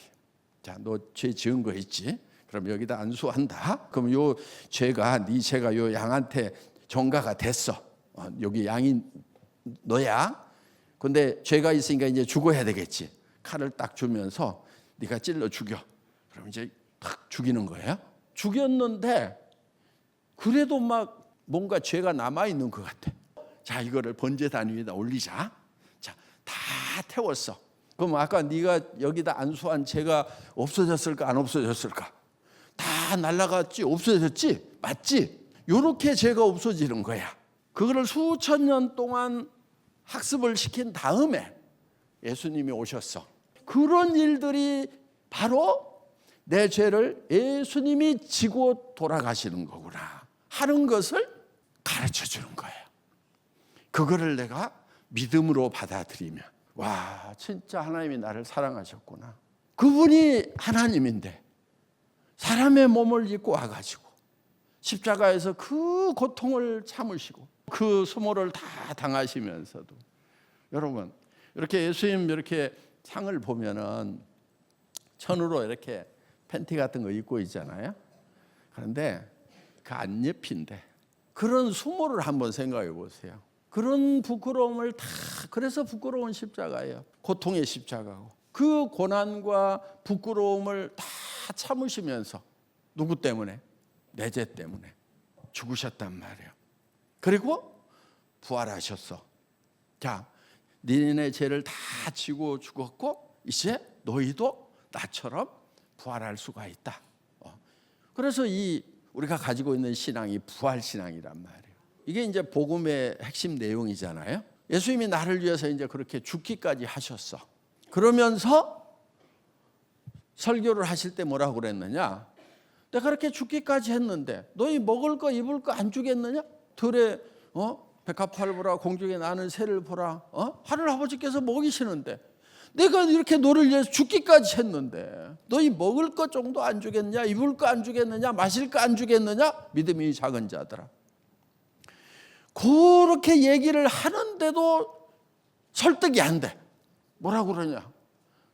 자, 너 죄 지은 거 있지? 그럼 여기다 안수한다. 그럼 요 죄가 네 죄가 요 양한테 전가가 됐어. 여기 양이 너야. 근데 죄가 있으니까 이제 죽어야 되겠지. 칼을 딱 주면서 네가 찔러 죽여. 그럼 이제 탁 죽이는 거예요. 죽였는데 그래도 막 뭔가 죄가 남아 있는 것 같아. 자, 이거를 번제단 위에다 올리자. 자, 다 태웠어. 그럼 아까 네가 여기다 안수한 죄가 없어졌을까 안 없어졌을까? 다 날아갔지? 없어졌지? 맞지? 요렇게 죄가 없어지는 거야. 그거를 수천 년 동안 학습을 시킨 다음에 예수님이 오셨어. 그런 일들이 바로 내 죄를 예수님이 지고 돌아가시는 거구나 하는 것을 가르쳐 주는 거예요. 그거를 내가 믿음으로 받아들이면 와, 진짜 하나님이 나를 사랑하셨구나. 그분이 하나님인데 사람의 몸을 입고 와가지고 십자가에서 그 고통을 참으시고 그 수모를 다 당하시면서도, 여러분 이렇게 예수님 이렇게 상을 보면은 천으로 이렇게 팬티 같은 거 입고 있잖아요. 그런데 그 안옆인데 그런 수모를 한번 생각해 보세요. 그런 부끄러움을 다, 그래서 부끄러운 십자가예요. 고통의 십자가고 그 고난과 부끄러움을 다 참으시면서 누구 때문에? 내 죄 때문에 죽으셨단 말이에요. 그리고 부활하셨어. 자, 니네 죄를 다 지고 죽었고 이제 너희도 나처럼 부활할 수가 있다. 그래서 이 우리가 가지고 있는 신앙이 부활 신앙이란 말이에요. 이게 이제 복음의 핵심 내용이잖아요. 예수님이 나를 위해서 이제 그렇게 죽기까지 하셨어. 그러면서 설교를 하실 때 뭐라고 그랬느냐? 내가 그렇게 죽기까지 했는데 너희 먹을 거 입을 거 안 주겠느냐? 들에 백합화를 공중에 나는 새를 보라. 하늘 아버지께서 먹이시는데 내가 이렇게 너를 위해서 죽기까지 했는데 너희 먹을 것 정도 안 주겠냐? 입을 거 안 주겠느냐? 마실 거 안 주겠느냐? 믿음이 작은 자들아. 그렇게 얘기를 하는데도 설득이 안 돼. 뭐라고 그러냐?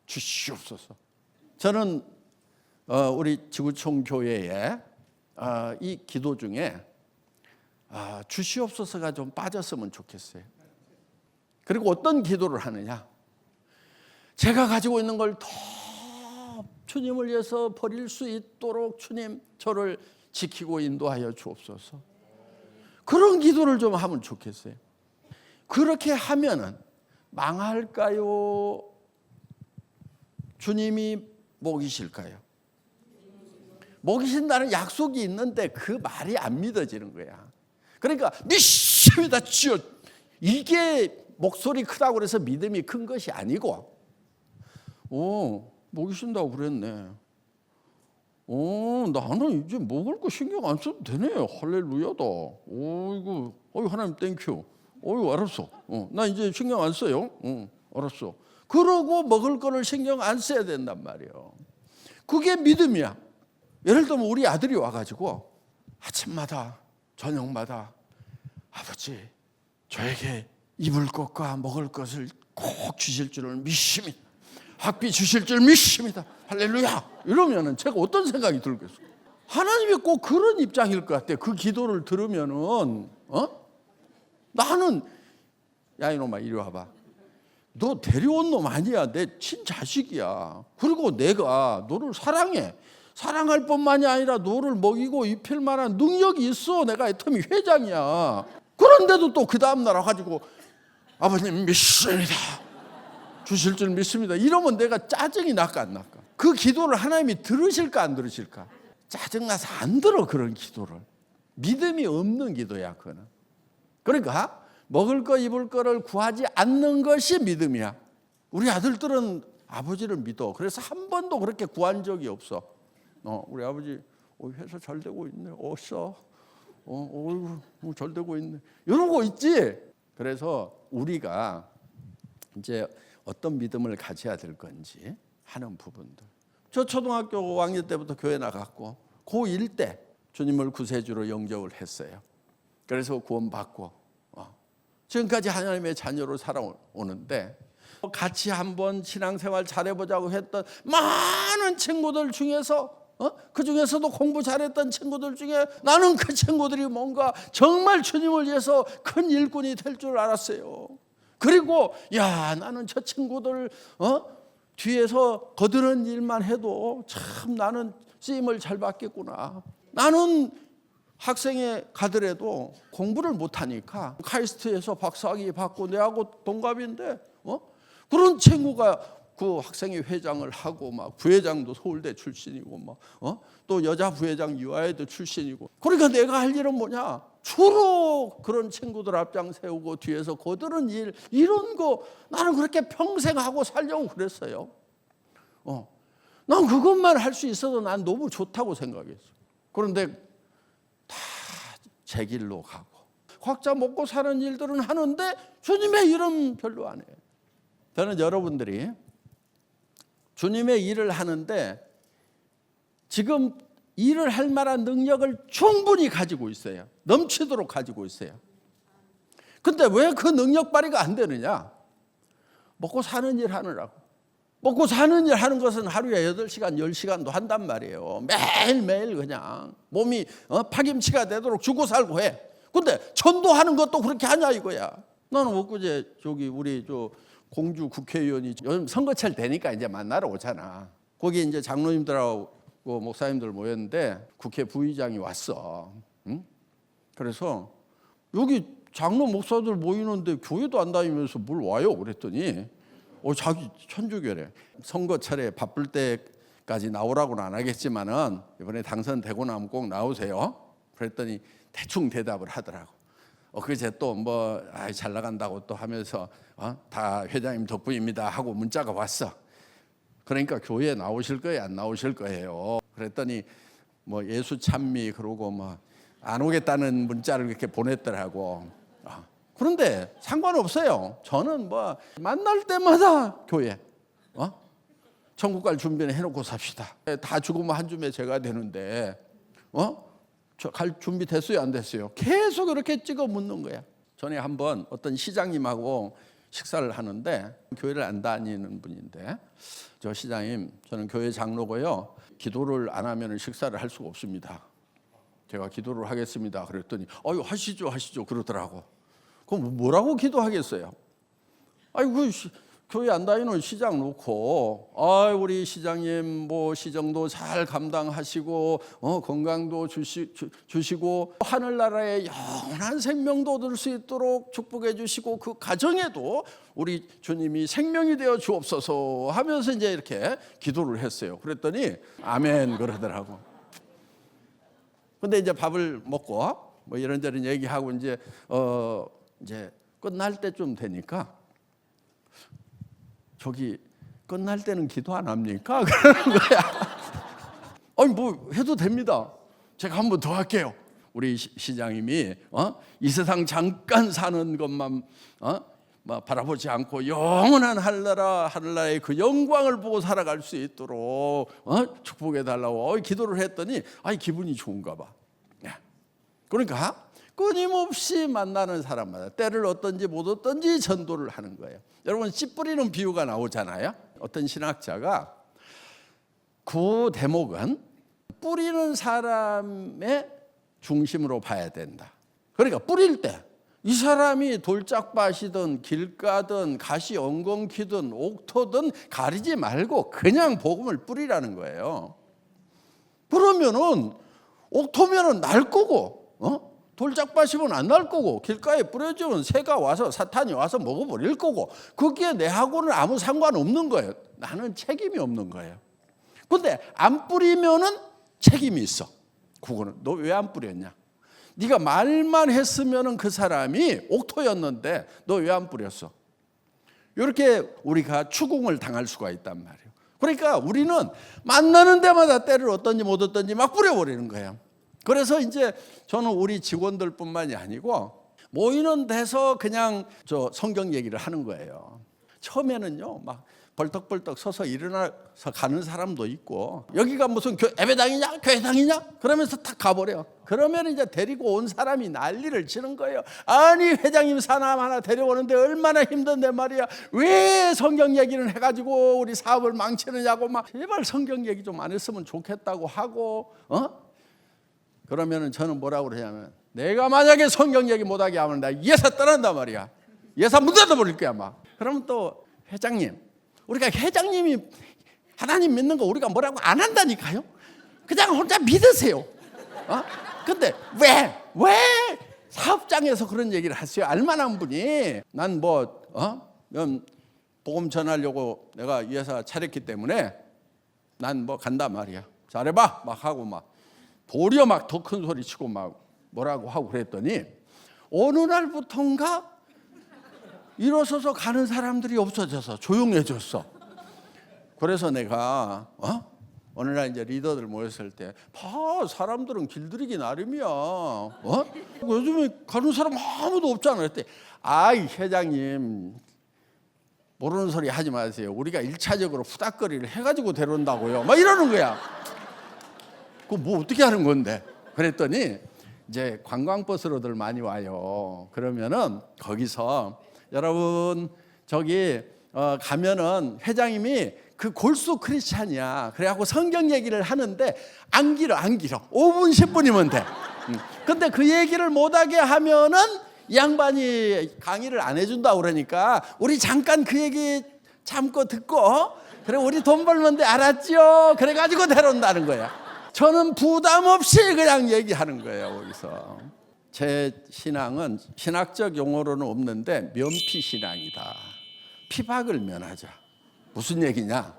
주시옵소서. 저는 우리 지구촌 교회에 이 기도 중에 주시옵소서가 좀 빠졌으면 좋겠어요. 그리고 어떤 기도를 하느냐? 제가 가지고 있는 걸 더 주님을 위해서 버릴 수 있도록 주님 저를 지키고 인도하여 주옵소서. 그런 기도를 좀 하면 좋겠어요. 그렇게 하면은 망할까요? 주님이 먹이실까요? 먹이신다는 약속이 있는데 그 말이 안 믿어지는 거야. 그러니까 믿습니다 주여, 이게 목소리 크다고 그래서 믿음이 큰 것이 아니고 먹이신다고 그랬네. 나는 이제 먹을 거 신경 안 써도 되네. 할렐루야다. 어이구 하나님 땡큐. 알았어. 나 이제 신경 안 써요. 알았어. 그러고 먹을 거를 신경 안 써야 된단 말이에요. 그게 믿음이야. 예를 들면 우리 아들이 와가지고 아침마다 저녁마다 아버지 저에게 입을 것과 먹을 것을 꼭 주실 줄을 믿습니다. 학비 주실 줄 믿습니다. 할렐루야. 이러면은 제가 어떤 생각이 들겠어요? 하나님이 꼭 그런 입장일 것 같아. 그 기도를 들으면은 나는 야 이놈아 이리 와봐. 너 데려온 놈 아니야. 내 친자식이야. 그리고 내가 너를 사랑해. 사랑할 뿐만이 아니라 너를 먹이고 입힐 만한 능력이 있어. 내가 애터미 회장이야. 그런데도 또 그 다음날 와가지고 아버님 믿습니다. 주실 줄 믿습니다. 이러면 내가 짜증이 날까 안 날까? 그 기도를 하나님이 들으실까 안 들으실까? 짜증나서 안 들어. 그런 기도를. 믿음이 없는 기도야 그거는. 그러니까 먹을 거 입을 거를 구하지 않는 것이 믿음이야. 우리 아들들은 아버지를 믿어. 그래서 한 번도 그렇게 구한 적이 없어. 우리 아버지 회사 잘 되고 있네. 잘 되고 있네. 이런 거 있지. 그래서 우리가 이제 어떤 믿음을 가져야 될 건지 하는 부분들. 저 초등학교 5학년 때부터 교회 나갔고 고1 때 주님을 구세주로 영접을 했어요. 그래서 구원받고 지금까지 하나님의 자녀로 살아오는데 같이 한번 신앙생활 잘해보자고 했던 많은 친구들 중에서 그 중에서도 공부 잘했던 친구들 중에 나는 그 친구들이 뭔가 정말 주님을 위해서 큰 일꾼이 될 줄 알았어요. 그리고 나는 저 친구들 뒤에서 거드는 일만 해도 참 나는 쓰임을 잘 받겠구나. 나는 학생에 가더라도 공부를 못하니까 카이스트에서 박사학위 받고 내하고 동갑인데 그런 친구가 그 학생회 회장을 하고 막 부회장도 서울대 출신이고 막 또 여자 부회장 유아에도 출신이고. 그러니까 내가 할 일은 뭐냐? 주로 그런 친구들 앞장 세우고 뒤에서 거드는 일, 이런 거 나는 그렇게 평생 하고 살려고 그랬어요. 난 그것만 할 수 있어도 난 너무 좋다고 생각했어. 그런데 다 제 길로 가고 각자 먹고 사는 일들은 하는데 주님의 일은 별로 안 해요. 저는 여러분들이 주님의 일을 하는데 지금 일을 할 만한 능력을 충분히 가지고 있어요. 넘치도록 가지고 있어요. 근데 왜 그 능력 발휘가 안 되느냐? 먹고 사는 일 하느라고. 먹고 사는 일 하는 것은 하루에 8시간, 10시간도 한단 말이에요. 매일매일 그냥 몸이 파김치가 되도록 죽고 살고 해. 근데 전도하는 것도 그렇게 하냐 이거야. 나는 엊그제 우리 공주 국회의원이 요즘 선거철 되니까 이제 만나러 오잖아. 거기 이제 장로님들하고 목사님들 모였는데 국회 부의장이 왔어. 응? 그래서 여기 장로 목사들 모이는데 교회도 안 다니면서 뭘 와요? 그랬더니 자기 천주교래. 선거철에 바쁠 때까지 나오라고는 안 하겠지만은 이번에 당선되고 나면 꼭 나오세요. 그랬더니 대충 대답을 하더라고. 그제 또 잘 나간다고 또 하면서 다 회장님 덕분입니다 하고 문자가 왔어. 그러니까 교회에 나오실 거예요, 안 나오실 거예요? 그랬더니 예수 찬미 그러고 안 오겠다는 문자를 이렇게 보냈더라고. 그런데 상관없어요. 저는 만날 때마다 교회, 천국 갈 준비는 해놓고 삽시다. 다 죽으면 한 줌에 제가 되는데, 갈 준비 됐어요, 안 됐어요? 계속 이렇게 찍어 묻는 거야. 전에 한번 어떤 시장님하고 식사를 하는데 교회를 안 다니는 분인데, 저 시장님, 저는 교회 장로고요. 기도를 안 하면 식사를 할 수가 없습니다. 제가 기도를 하겠습니다. 그랬더니 하시죠 그러더라고. 그럼 뭐라고 기도하겠어요? 교회 안 다니는 시장 놓고 우리 시장님 시정도 잘 감당하시고 건강도 주시고 하늘나라에 영원한 생명도 얻을 수 있도록 축복해 주시고 그 가정에도 우리 주님이 생명이 되어 주옵소서 하면서 이제 이렇게 기도를 했어요. 그랬더니 아멘 그러더라고. 근데 이제 밥을 먹고 이런저런 얘기하고 이제 끝날 때쯤 되니까 끝날 때는 기도 안 합니까? 그러는 거야. 해도 됩니다. 제가 한 번 더 할게요. 우리 시장님이 이 세상 잠깐 사는 것만 바라보지 않고 영원한 하늘나라의 그 영광을 보고 살아갈 수 있도록 축복해 달라고 기도를 했더니 기분이 좋은가 봐. 그러니까 끊임없이 만나는 사람마다 때를 얻든지 못 얻든지 전도를 하는 거예요. 여러분 씨 뿌리는 비유가 나오잖아요. 어떤 신학자가 그 대목은 뿌리는 사람의 중심으로 봐야 된다. 그러니까 뿌릴 때 이 사람이 돌짝밭이든 길가든 가시 엉겅퀴든 옥토든 가리지 말고 그냥 복음을 뿌리라는 거예요. 그러면은 옥토면은 날 거고 돌짝밭이면 안 날 거고 길가에 뿌려주면 새가 와서 사탄이 와서 먹어버릴 거고 그게 내하고는 아무 상관없는 거예요. 나는 책임이 없는 거예요. 근데 안 뿌리면은 책임이 있어. 그거는 너 왜 안 뿌렸냐? 네가 말만 했으면은 그 사람이 옥토였는데 너 왜 안 뿌렸어? 이렇게 우리가 추궁을 당할 수가 있단 말이에요. 그러니까 우리는 만나는 데마다 때를 얻든지 못 얻든지 막 뿌려버리는 거예요. 그래서 이제 저는 우리 직원들뿐만이 아니고 모이는 데서 그냥 성경 얘기를 하는 거예요. 처음에는요 막 벌떡벌떡 서서 일어나서 가는 사람도 있고 여기가 무슨 예배당이냐 교회당이냐 그러면서 탁 가버려. 그러면 이제 데리고 온 사람이 난리를 치는 거예요. 아니 회장님 사람 하나 데려오는데 얼마나 힘든데 말이야. 왜 성경 얘기는 해가지고 우리 사업을 망치느냐고 막 제발 성경 얘기 좀 안 했으면 좋겠다고 하고 그러면은 저는 뭐라고 그러냐면 내가 만약에 성경 얘기 못하게 하면 나 예사 떠난단 말이야. 예사 문 닫아버릴 거야 막. 그러면 또 회장님 우리가 회장님이 하나님 믿는 거 우리가 뭐라고 안 한다니까요. 그냥 혼자 믿으세요. 근데 왜 사업장에서 그런 얘기를 하세요? 알만한 분이 난 복음 전하려고 내가 이 회사 차렸기 때문에 난 뭐 간단 말이야. 잘해봐 막 하고 막 도리어 막 더 큰 소리 치고 막 뭐라고 하고 그랬더니 어느 날부턴가 일어서서 가는 사람들이 없어져서 조용해졌어. 그래서 내가 어느 날 이제 리더들 모였을 때 봐 사람들은 길들이기 나름이야. 요즘에 가는 사람 아무도 없잖아. 그랬더니 아이 회장님 모르는 소리 하지 마세요. 우리가 1차적으로 후닥거리를 해가지고 데려온다고요. 막 이러는 거야. 그거 뭐 어떻게 하는 건데? 그랬더니 이제 관광버스로들 많이 와요. 그러면은 거기서 여러분 저기 가면은 회장님이 그 골수 크리스찬이야. 그래갖고 성경 얘기를 하는데 안 길어. 5분 10분이면 돼. 근데 그 얘기를 못하게 하면은 이 양반이 강의를 안 해준다 그러니까 우리 잠깐 그 얘기 참고 듣고 그래 우리 돈 벌면 돼 알았죠? 그래가지고 데려온다는 거야. 저는 부담 없이 그냥 얘기하는 거예요. 거기서 제 신앙은 신학적 용어로는 없는데 면피 신앙이다. 피박을 면하자. 무슨 얘기냐?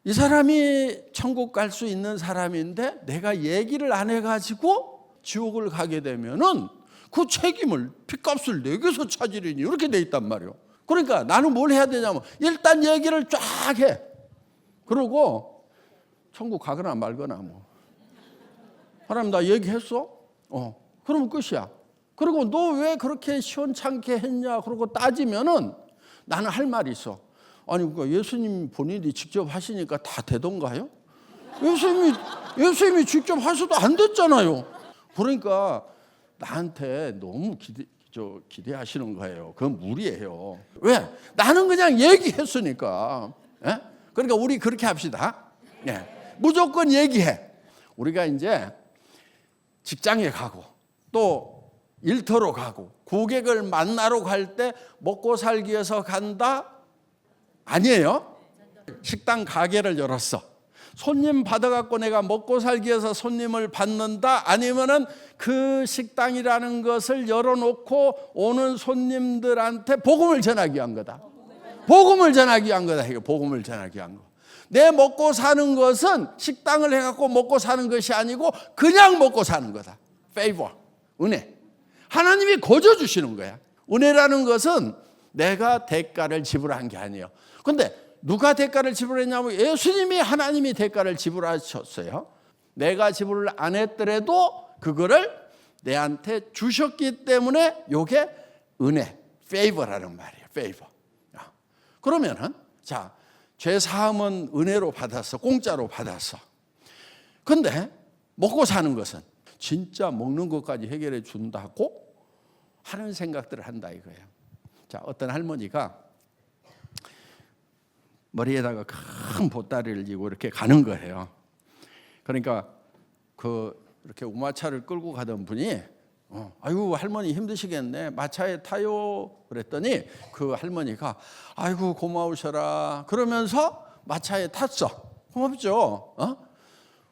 이 사람이 천국 갈 수 있는 사람인데 내가 얘기를 안 해가지고 지옥을 가게 되면은 그 책임을 핏값을 내게서 찾으려니 이렇게 돼 있단 말이에요. 그러니까 나는 뭘 해야 되냐면 일단 얘기를 쫙 해. 그러고 천국 가거나 말거나 뭐. 하나님 나 얘기했어? 그러면 끝이야. 그리고 너 왜 그렇게 시원찮게 했냐? 그러고 따지면은 나는 할 말이 있어. 아니 그러니까 예수님 본인이 직접 하시니까 다 되던가요? 예수님이 직접 하셔도 안 됐잖아요. 그러니까 나한테 너무 기대하시는 거예요. 그건 무리예요. 왜? 나는 그냥 얘기했으니까. 예? 그러니까 우리 그렇게 합시다. 예. 무조건 얘기해. 우리가 이제 직장에 가고 또 일터로 가고 고객을 만나러 갈 때 먹고 살기 위해서 간다? 아니에요. 식당 가게를 열었어. 손님 받아갖고 내가 먹고 살기 위해서 손님을 받는다? 아니면은 그 식당이라는 것을 열어놓고 오는 손님들한테 복음을 전하기 위한 거다. 복음을 전하기 위한 거다. 이거 복음을 전하기 위한 거. 내 먹고 사는 것은 식당을 해갖고 먹고 사는 것이 아니고 그냥 먹고 사는 거다. favor, 은혜. 하나님이 거저 주시는 거야. 은혜라는 것은 내가 대가를 지불한 게 아니에요. 근데 누가 대가를 지불했냐면 예수님이 하나님이 대가를 지불하셨어요. 내가 지불을 안 했더라도 그거를 내한테 주셨기 때문에 이게 은혜, favor라는 말이에요. favor. 그러면은 자, 죄 사함은 은혜로 받았어. 공짜로 받았어. 근데 먹고 사는 것은 진짜 먹는 것까지 해결해 준다고 하는 생각들을 한다 이거예요. 자, 어떤 할머니가 머리에다가 큰 보따리를 지고 이렇게 가는 거예요. 그러니까 이렇게 우마차를 끌고 가던 분이 아이고 할머니 힘드시겠네. 마차에 타요. 그랬더니 그 할머니가 아이고 고마우셔라. 그러면서 마차에 탔어. 고맙죠.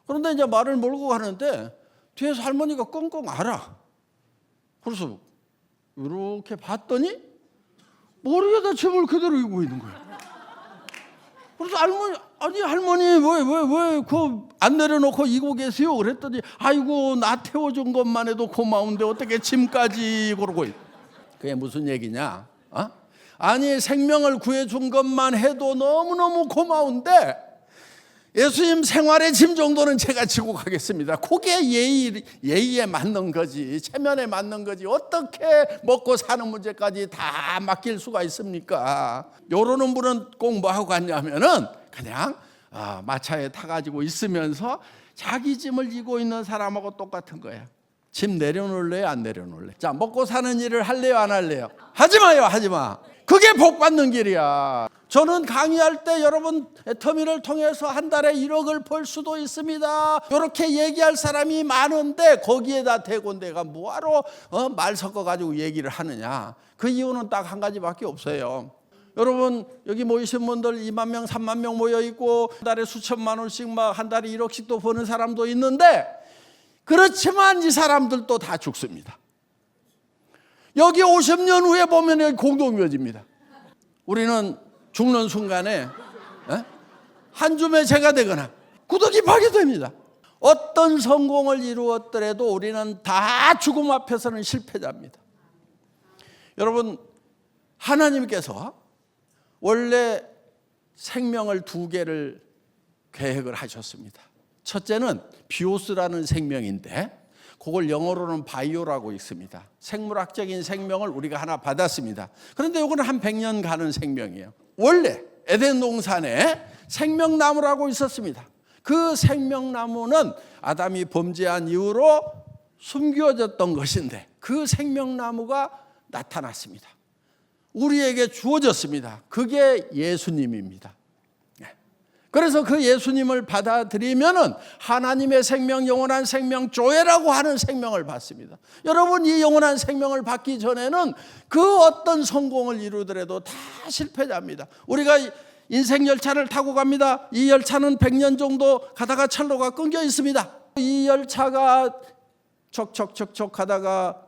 그런데 이제 말을 몰고 가는데 뒤에서 할머니가 끙끙 앓아. 그래서 이렇게 봤더니 머리에다 짐을 그대로 이고 있는 거야. 그래서 할머니 왜 그 안 내려놓고 이고 계세요? 그랬더니 아이고 나 태워준 것만 해도 고마운데 어떻게 짐까지 그러고 있. 그게 무슨 얘기냐? 아니 생명을 구해준 것만 해도 너무너무 고마운데 예수님 생활의 짐 정도는 제가 지고 가겠습니다. 그게 예의에 맞는 거지, 체면에 맞는 거지. 어떻게 먹고 사는 문제까지 다 맡길 수가 있습니까? 요러는 분은 꼭 뭐 하고 갔냐면은 그냥 마차에 타가지고 있으면서 자기 짐을 지고 있는 사람하고 똑같은 거야. 짐 내려놓을래요? 안 내려놓을래요? 자, 먹고 사는 일을 할래요? 안 할래요? 하지 마요, 하지 마. 그게 복 받는 길이야. 저는 강의할 때 여러분 터미널을 통해서 한 달에 1억을 벌 수도 있습니다. 이렇게 얘기할 사람이 많은데 거기에다 대고 내가 뭐하러 말 섞어가지고 얘기를 하느냐. 그 이유는 딱 한 가지밖에 없어요. 여러분 여기 모이신 분들 2만 명, 3만 명 모여 있고 한 달에 수천만 원씩 막 한 달에 1억씩도 버는 사람도 있는데 그렇지만 이 사람들도 다 죽습니다. 여기 50년 후에 보면 공동묘지입니다. 우리는 죽는 순간에 한 줌의 재가 되거나 구더기 파괴됩니다. 어떤 성공을 이루었더라도 우리는 다 죽음 앞에서는 실패자입니다. 여러분, 하나님께서 원래 생명을 두 개를 계획을 하셨습니다. 첫째는 비오스라는 생명인데 그걸 영어로는 바이오라고 있습니다. 생물학적인 생명을 우리가 하나 받았습니다. 그런데 이거는 한 100년 가는 생명이에요. 원래 에덴 동산에 생명나무라고 있었습니다. 그 생명나무는 아담이 범죄한 이후로 숨겨졌던 것인데 그 생명나무가 나타났습니다. 우리에게 주어졌습니다. 그게 예수님입니다. 그래서 그 예수님을 받아들이면은 하나님의 생명, 영원한 생명, 조회라고 하는 생명을 받습니다. 여러분, 이 영원한 생명을 받기 전에는 그 어떤 성공을 이루더라도 다 실패자입니다. 우리가 인생 열차를 타고 갑니다. 이 열차는 100년 정도 가다가 철로가 끊겨 있습니다. 이 열차가 척척척척 가다가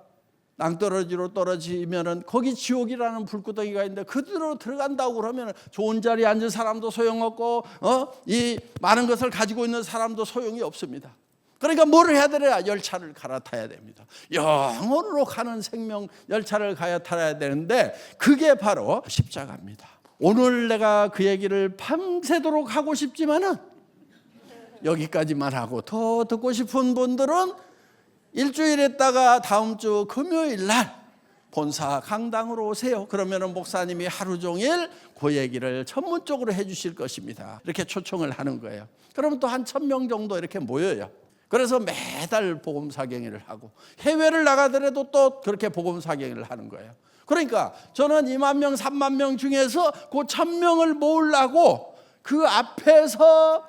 낭떠러지로 떨어지면은 거기 지옥이라는 불구덩이가 있는데 그대로 들어간다고 그러면 좋은 자리에 앉은 사람도 소용없고 이 많은 것을 가지고 있는 사람도 소용이 없습니다. 그러니까 뭘 해야 되냐? 열차를 갈아타야 됩니다. 영원으로 가는 생명 열차를 갈아타야 되는데 그게 바로 십자가입니다. 오늘 내가 그 얘기를 밤새도록 하고 싶지만은 여기까지만 하고 더 듣고 싶은 분들은 일주일 있다가 다음 주 금요일 날 본사 강당으로 오세요. 그러면 목사님이 하루 종일 그 얘기를 전문적으로 해 주실 것입니다. 이렇게 초청을 하는 거예요. 그러면 또 한 1000명 정도 이렇게 모여요. 그래서 매달 복음 사경회를 하고 해외를 나가더라도 또 그렇게 복음 사경회를 하는 거예요. 그러니까 저는 2만 명, 3만 명 중에서 그 1000명을 모으려고 그 앞에서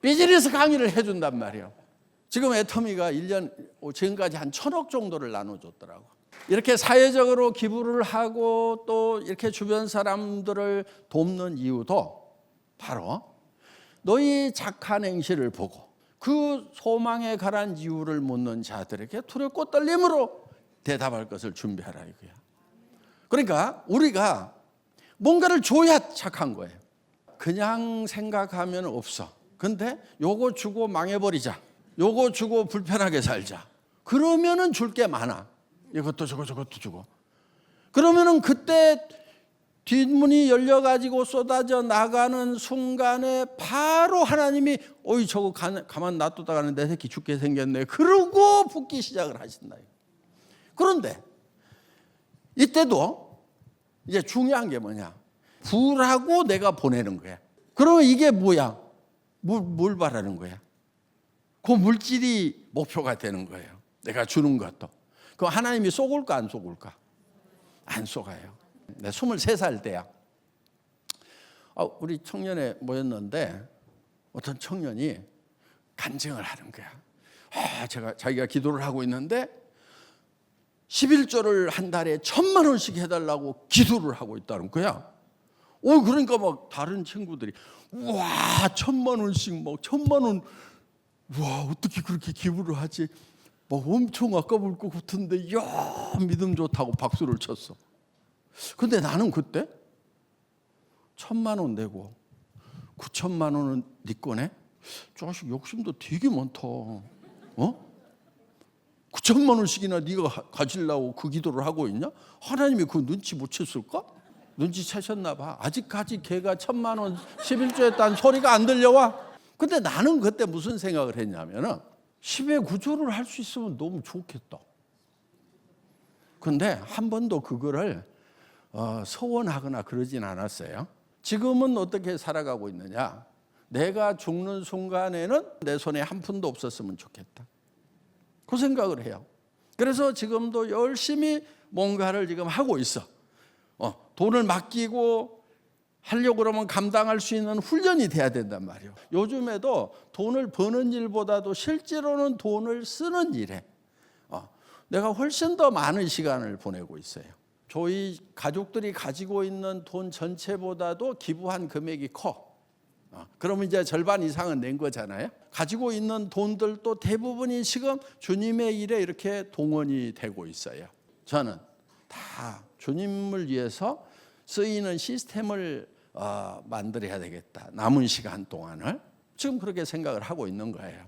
비즈니스 강의를 해준단 말이에요. 지금 애터미가 1년 지금까지 한 1000억 정도를 나눠줬더라고. 이렇게 사회적으로 기부를 하고 또 이렇게 주변 사람들을 돕는 이유도 바로 너희 착한 행실을 보고 그 소망에 가란 이유를 묻는 자들에게 두렵고 떨림으로 대답할 것을 준비하라 이거야. 그러니까 우리가 뭔가를 줘야 착한 거예요. 그냥 생각하면 없어. 근데 요거 주고 망해버리자. 요거 주고 불편하게 살자. 그러면은 줄 게 많아. 이것도 주고 저것도 주고. 그러면은 그때 뒷문이 열려가지고 쏟아져 나가는 순간에 바로 하나님이 어이 저거 가만 놔두다가는 내 새끼 죽게 생겼네. 그러고 붓기 시작을 하신다. 그런데 이때도 이제 중요한 게 뭐냐? 부라고 내가 보내는 거야. 그러면 이게 뭐야? 뭘 바라는 거야? 그 물질이 목표가 되는 거예요. 내가 주는 것도. 그럼 하나님이 쏘을까 안 쏘을까? 안 쏘가요. 내 23살 때야. 우리 청년회 모였는데 어떤 청년이 간증을 하는 거야. 자기가 기도를 하고 있는데 11조를 한 달에 1000만 원씩 해달라고 기도를 하고 있다는 거야. 그러니까 막 다른 친구들이 와 1000만 원씩 막 1000만 원 와 어떻게 그렇게 기부를 하지? 막 엄청 아까울 것 같은데 야 믿음 좋다고 박수를 쳤어. 근데 나는 그때 1000만 원 내고 9천만 원은 네 거네? 자식 욕심도 되게 많다. 9천만 원씩이나 네가 가지려고 그 기도를 하고 있냐? 하나님이 그 눈치 못 챘을까? 눈치 채셨나 봐. 아직까지 걔가 1000만 원 11조 했다는 소리가 안 들려와. 근데 나는 그때 무슨 생각을 했냐면은 10의 9조를 할 수 있으면 너무 좋겠다. 근데 한 번도 그거를 서원하거나 그러진 않았어요. 지금은 어떻게 살아가고 있느냐? 내가 죽는 순간에는 내 손에 한 푼도 없었으면 좋겠다. 그 생각을 해요. 그래서 지금도 열심히 뭔가를 지금 하고 있어. 돈을 맡기고 하려고 그러면 감당할 수 있는 훈련이 돼야 된단 말이에요. 요즘에도 돈을 버는 일보다도 실제로는 돈을 쓰는 일에 내가 훨씬 더 많은 시간을 보내고 있어요. 저희 가족들이 가지고 있는 돈 전체보다도 기부한 금액이 커. 그러면 이제 절반 이상은 낸 거잖아요. 가지고 있는 돈들도 대부분이 지금 주님의 일에 이렇게 동원이 되고 있어요. 저는 다 주님을 위해서 쓰이는 시스템을 만들어야 되겠다. 남은 시간 동안을 지금 그렇게 생각을 하고 있는 거예요.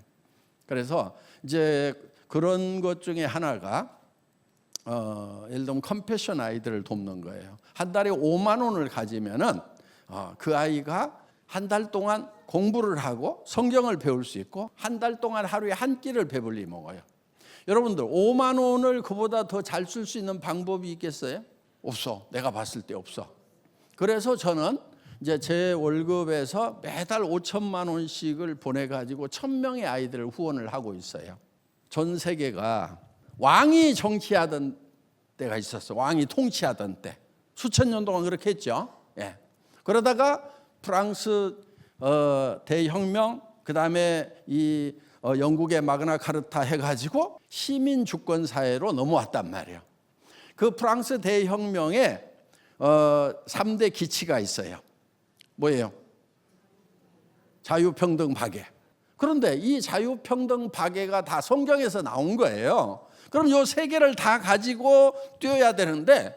그래서 이제 그런 것 중에 하나가 예를 들면 컴패션 아이들을 돕는 거예요. 한 달에 5만 원을 가지면은 그 아이가 한 달 동안 공부를 하고 성경을 배울 수 있고 한 달 동안 하루에 한 끼를 배불리 먹어요. 여러분들 5만 원을 그보다 더 잘 쓸 수 있는 방법이 있겠어요? 없어. 내가 봤을 때 없어. 그래서 저는 이제 제 월급에서 매달 5천만 원씩을 보내가지고 1,000명의 아이들을 후원을 하고 있어요. 전 세계가 왕이 정치하던 때가 있었어. 왕이 통치하던 때. 수천 년 동안 그렇게 했죠. 예. 그러다가 프랑스 대혁명, 그다음에 이 영국의 마그나 카르타 해가지고 시민 주권 사회로 넘어왔단 말이에요. 그 프랑스 대혁명에 3대 기치가 있어요. 뭐예요? 자유평등 박애. 그런데 이 자유평등 박애가 다 성경에서 나온 거예요. 그럼 이 세 개를 다 가지고 뛰어야 되는데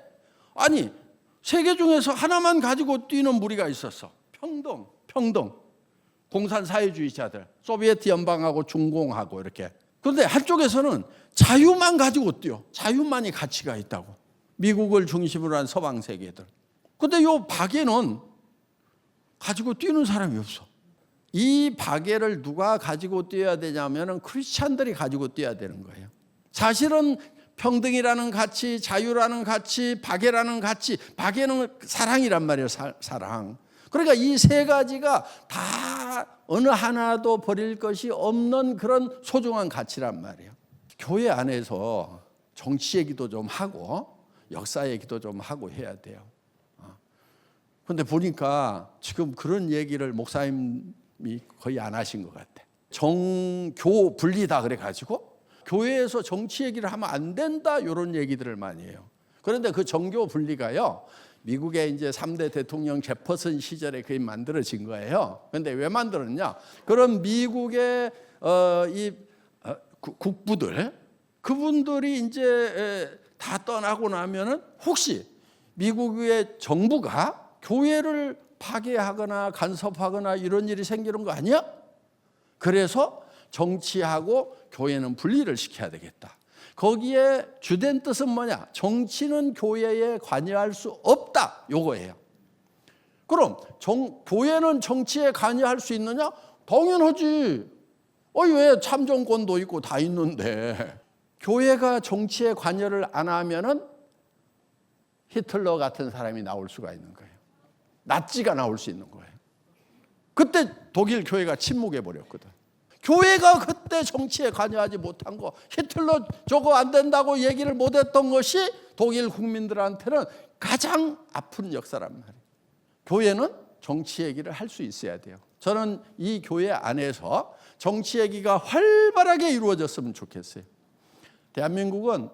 아니 세 개 중에서 하나만 가지고 뛰는 무리가 있었어. 평등. 공산사회주의자들, 소비에트 연방하고 중공하고 이렇게. 그런데 한쪽에서는 자유만 가지고 뛰어. 자유만이 가치가 있다고. 미국을 중심으로 한 서방 세계들. 그런데 이 박애는 가지고 뛰는 사람이 없어. 이 박애를 누가 가지고 뛰어야 되냐면은 크리스찬들이 가지고 뛰어야 되는 거예요. 사실은 평등이라는 가치, 자유라는 가치, 박애라는 가치, 박애는 사랑이란 말이에요. 사랑. 그러니까 이 세 가지가 다 어느 하나도 버릴 것이 없는 그런 소중한 가치란 말이에요. 교회 안에서 정치 얘기도 좀 하고 역사 얘기도 좀 하고 해야 돼요. 그런데 보니까 지금 그런 얘기를 목사님이 거의 안 하신 것 같아. 정교 분리다 그래가지고 교회에서 정치 얘기를 하면 안 된다 이런 얘기들을 많이 해요. 그런데 그 정교 분리가요. 미국의 이제 3대 대통령 제퍼슨 시절에 그게 만들어진 거예요. 그런데 왜 만들었냐? 그런 미국의 국부들 그분들이 이제 다 떠나고 나면은 혹시 미국의 정부가 교회를 파괴하거나 간섭하거나 이런 일이 생기는 거 아니야? 그래서 정치하고 교회는 분리를 시켜야 되겠다. 거기에 주된 뜻은 뭐냐? 정치는 교회에 관여할 수 없다. 요거예요. 그럼 교회는 정치에 관여할 수 있느냐? 당연하지. 왜 참정권도 있고 다 있는데. 교회가 정치에 관여를 안 하면은 히틀러 같은 사람이 나올 수가 있는 거예요. 나치가 나올 수 있는 거예요. 그때 독일 교회가 침묵해 버렸거든. 교회가 그때 정치에 관여하지 못한 거, 히틀러 저거 안 된다고 얘기를 못했던 것이 독일 국민들한테는 가장 아픈 역사란 말이에요. 교회는 정치 얘기를 할 수 있어야 돼요. 저는 이 교회 안에서 정치 얘기가 활발하게 이루어졌으면 좋겠어요. 대한민국은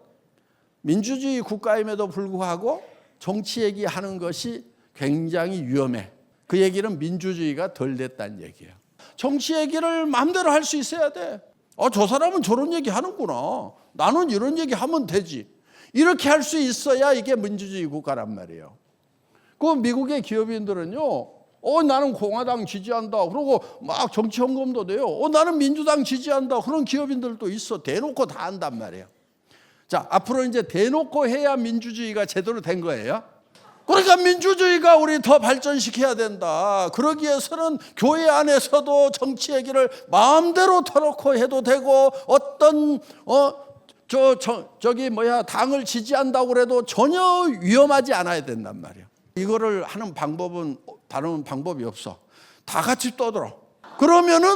민주주의 국가임에도 불구하고 정치 얘기하는 것이 굉장히 위험해. 그 얘기는 민주주의가 덜 됐다는 얘기예요. 정치 얘기를 마음대로 할 수 있어야 돼. 저 사람은 저런 얘기 하는구나. 나는 이런 얘기 하면 되지. 이렇게 할 수 있어야 이게 민주주의 국가란 말이에요. 그 미국의 기업인들은요. 나는 공화당 지지한다. 그러고 막 정치 헌금도 돼요. 나는 민주당 지지한다. 그런 기업인들도 있어. 대놓고 다 한단 말이에요. 자, 앞으로 이제 대놓고 해야 민주주의가 제대로 된 거예요. 그러니까 민주주의가 우리 더 발전시켜야 된다. 그러기 위해서는 교회 안에서도 정치 얘기를 마음대로 터놓고 해도 되고 어떤 당을 지지한다고 그래도 전혀 위험하지 않아야 된단 말이에요. 이거를 하는 방법은 다른 방법이 없어. 다 같이 떠들어. 그러면은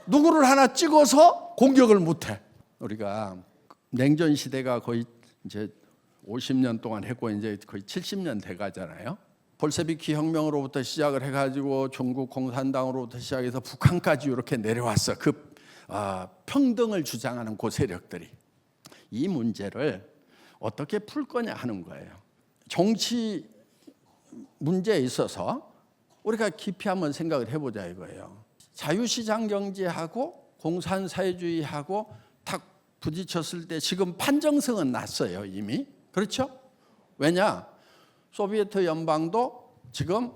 누구를 하나 찍어서 공격을 못해. 우리가 냉전 시대가 거의 이제 50년 동안 했고 이제 거의 70년 돼 가잖아요. 볼셰비키 혁명으로부터 시작을 해가지고 중국 공산당으로부터 시작해서 북한까지 이렇게 내려왔어. 평등을 주장하는 그 세력들이. 이 문제를 어떻게 풀 거냐 하는 거예요. 정치 문제에 있어서 우리가 깊이 한번 생각을 해보자 이거예요. 자유시장 경제하고 공산사회주의하고 딱 부딪혔을 때 지금 판정성은 났어요 이미. 그렇죠? 왜냐? 소비에트 연방도 지금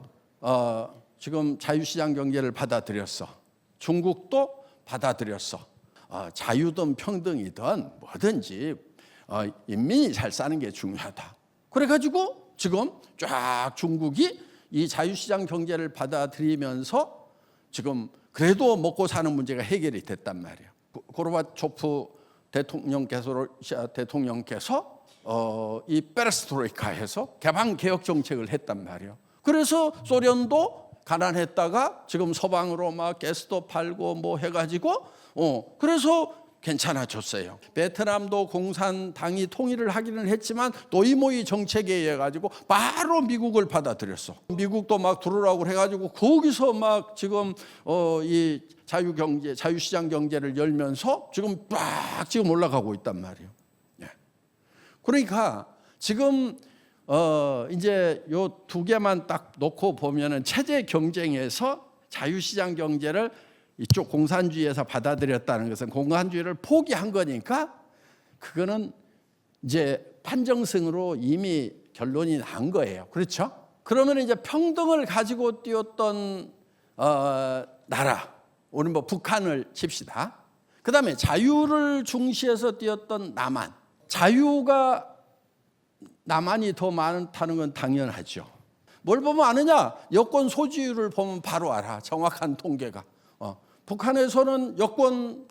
자유시장 경제를 받아들였어. 중국도 받아들였어. 자유든 평등이든 뭐든지 인민이 잘 사는 게 중요하다. 그래가지고 지금 쫙 중국이 이 자유시장 경제를 받아들이면서 지금 그래도 먹고 사는 문제가 해결이 됐단 말이에요. 고르바초프 러시아 대통령께서 이 페레스트로이카에서 개방 개혁 정책을 했단 말이에요. 그래서 소련도 가난했다가 지금 서방으로 막 가스도 팔고 뭐 해가지고 그래서 괜찮아졌어요. 베트남도 공산당이 통일을 하기는 했지만 도이모이 정책에 의해 가지고 바로 미국을 받아들였어. 미국도 막 들어오라고 해가지고 거기서 막 지금 이 자유시장 경제를 열면서 지금 쫙 지금 올라가고 있단 말이에요. 그러니까 지금 이제 요 두 개만 딱 놓고 보면은 체제 경쟁에서 자유시장 경제를 이쪽 공산주의에서 받아들였다는 것은 공산주의를 포기한 거니까 그거는 이제 판정승으로 이미 결론이 난 거예요. 그렇죠? 그러면 이제 평등을 가지고 뛰었던 나라, 우리 뭐 북한을 칩시다. 그다음에 자유를 중시해서 뛰었던 남한. 자유가 남한이 더 많다는 건 당연하죠. 뭘 보면 아느냐? 여권 소지율을 보면 바로 알아. 정확한 통계가. 북한에서는 여권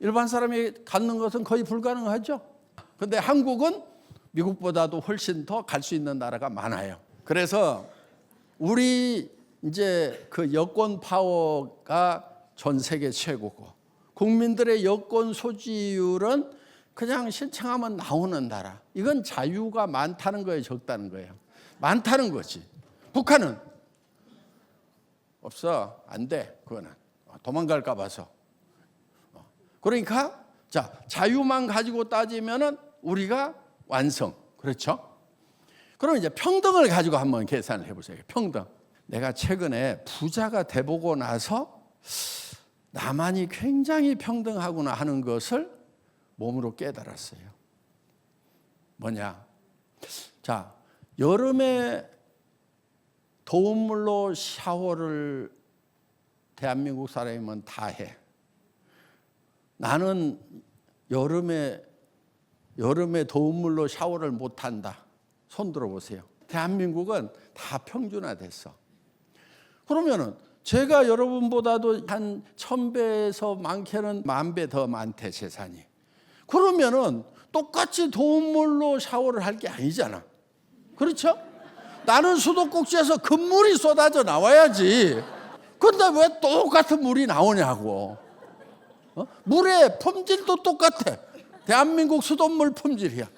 일반 사람이 갖는 것은 거의 불가능하죠. 그런데 한국은 미국보다도 훨씬 더 갈 수 있는 나라가 많아요. 그래서 우리 이제 그 여권 파워가 전 세계 최고고 국민들의 여권 소지율은 그냥 신청하면 나오는 나라. 이건 자유가 많다는 거예요, 적다는 거예요. 많다는 거지. 북한은 없어. 안 돼. 그거는. 도망갈까 봐서. 그러니까 자, 자유만 가지고 따지면은 우리가 완성. 그렇죠? 그럼 이제 평등을 가지고 한번 계산을 해 보세요. 평등. 내가 최근에 부자가 돼 보고 나서 남한이 굉장히 평등하구나 하는 것을 몸으로 깨달았어요. 뭐냐? 자, 여름에 더운 물로 샤워를 대한민국 사람이면 다 해. 나는 여름에 더운 물로 샤워를 못 한다. 손 들어보세요. 대한민국은 다 평준화됐어. 그러면은 제가 여러분보다도 한 1000배에서 많게는 10,000배 더 많대, 재산이. 그러면은 똑같이 더운 물로 샤워를 할 게 아니잖아. 그렇죠? 나는 수도꼭지에서 금물이 쏟아져 나와야지. 그런데 왜 똑같은 물이 나오냐고. 물의 품질도 똑같아. 대한민국 수돗물 품질이야.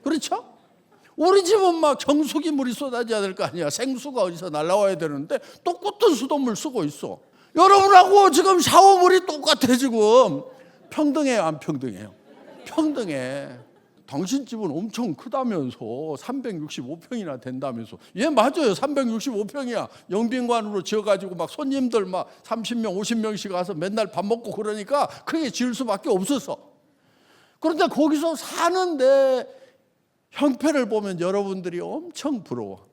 그렇죠? 우리 집은 막 정수기 물이 쏟아져야 될 거 아니야. 생수가 어디서 날라와야 되는데 똑같은 수돗물 쓰고 있어. 여러분하고 지금 샤워물이 똑같아 지금. 평등해요, 안 평등해요? 평등해. 당신 집은 엄청 크다면서 365평이나 된다면서. 예, 맞아요. 365평이야. 영빈관으로 지어가지고 막 손님들 막 30명, 50명씩 와서 맨날 밥 먹고 그러니까 크게 지을 수밖에 없었어. 그런데 거기서 사는데 형편을 보면 여러분들이 엄청 부러워.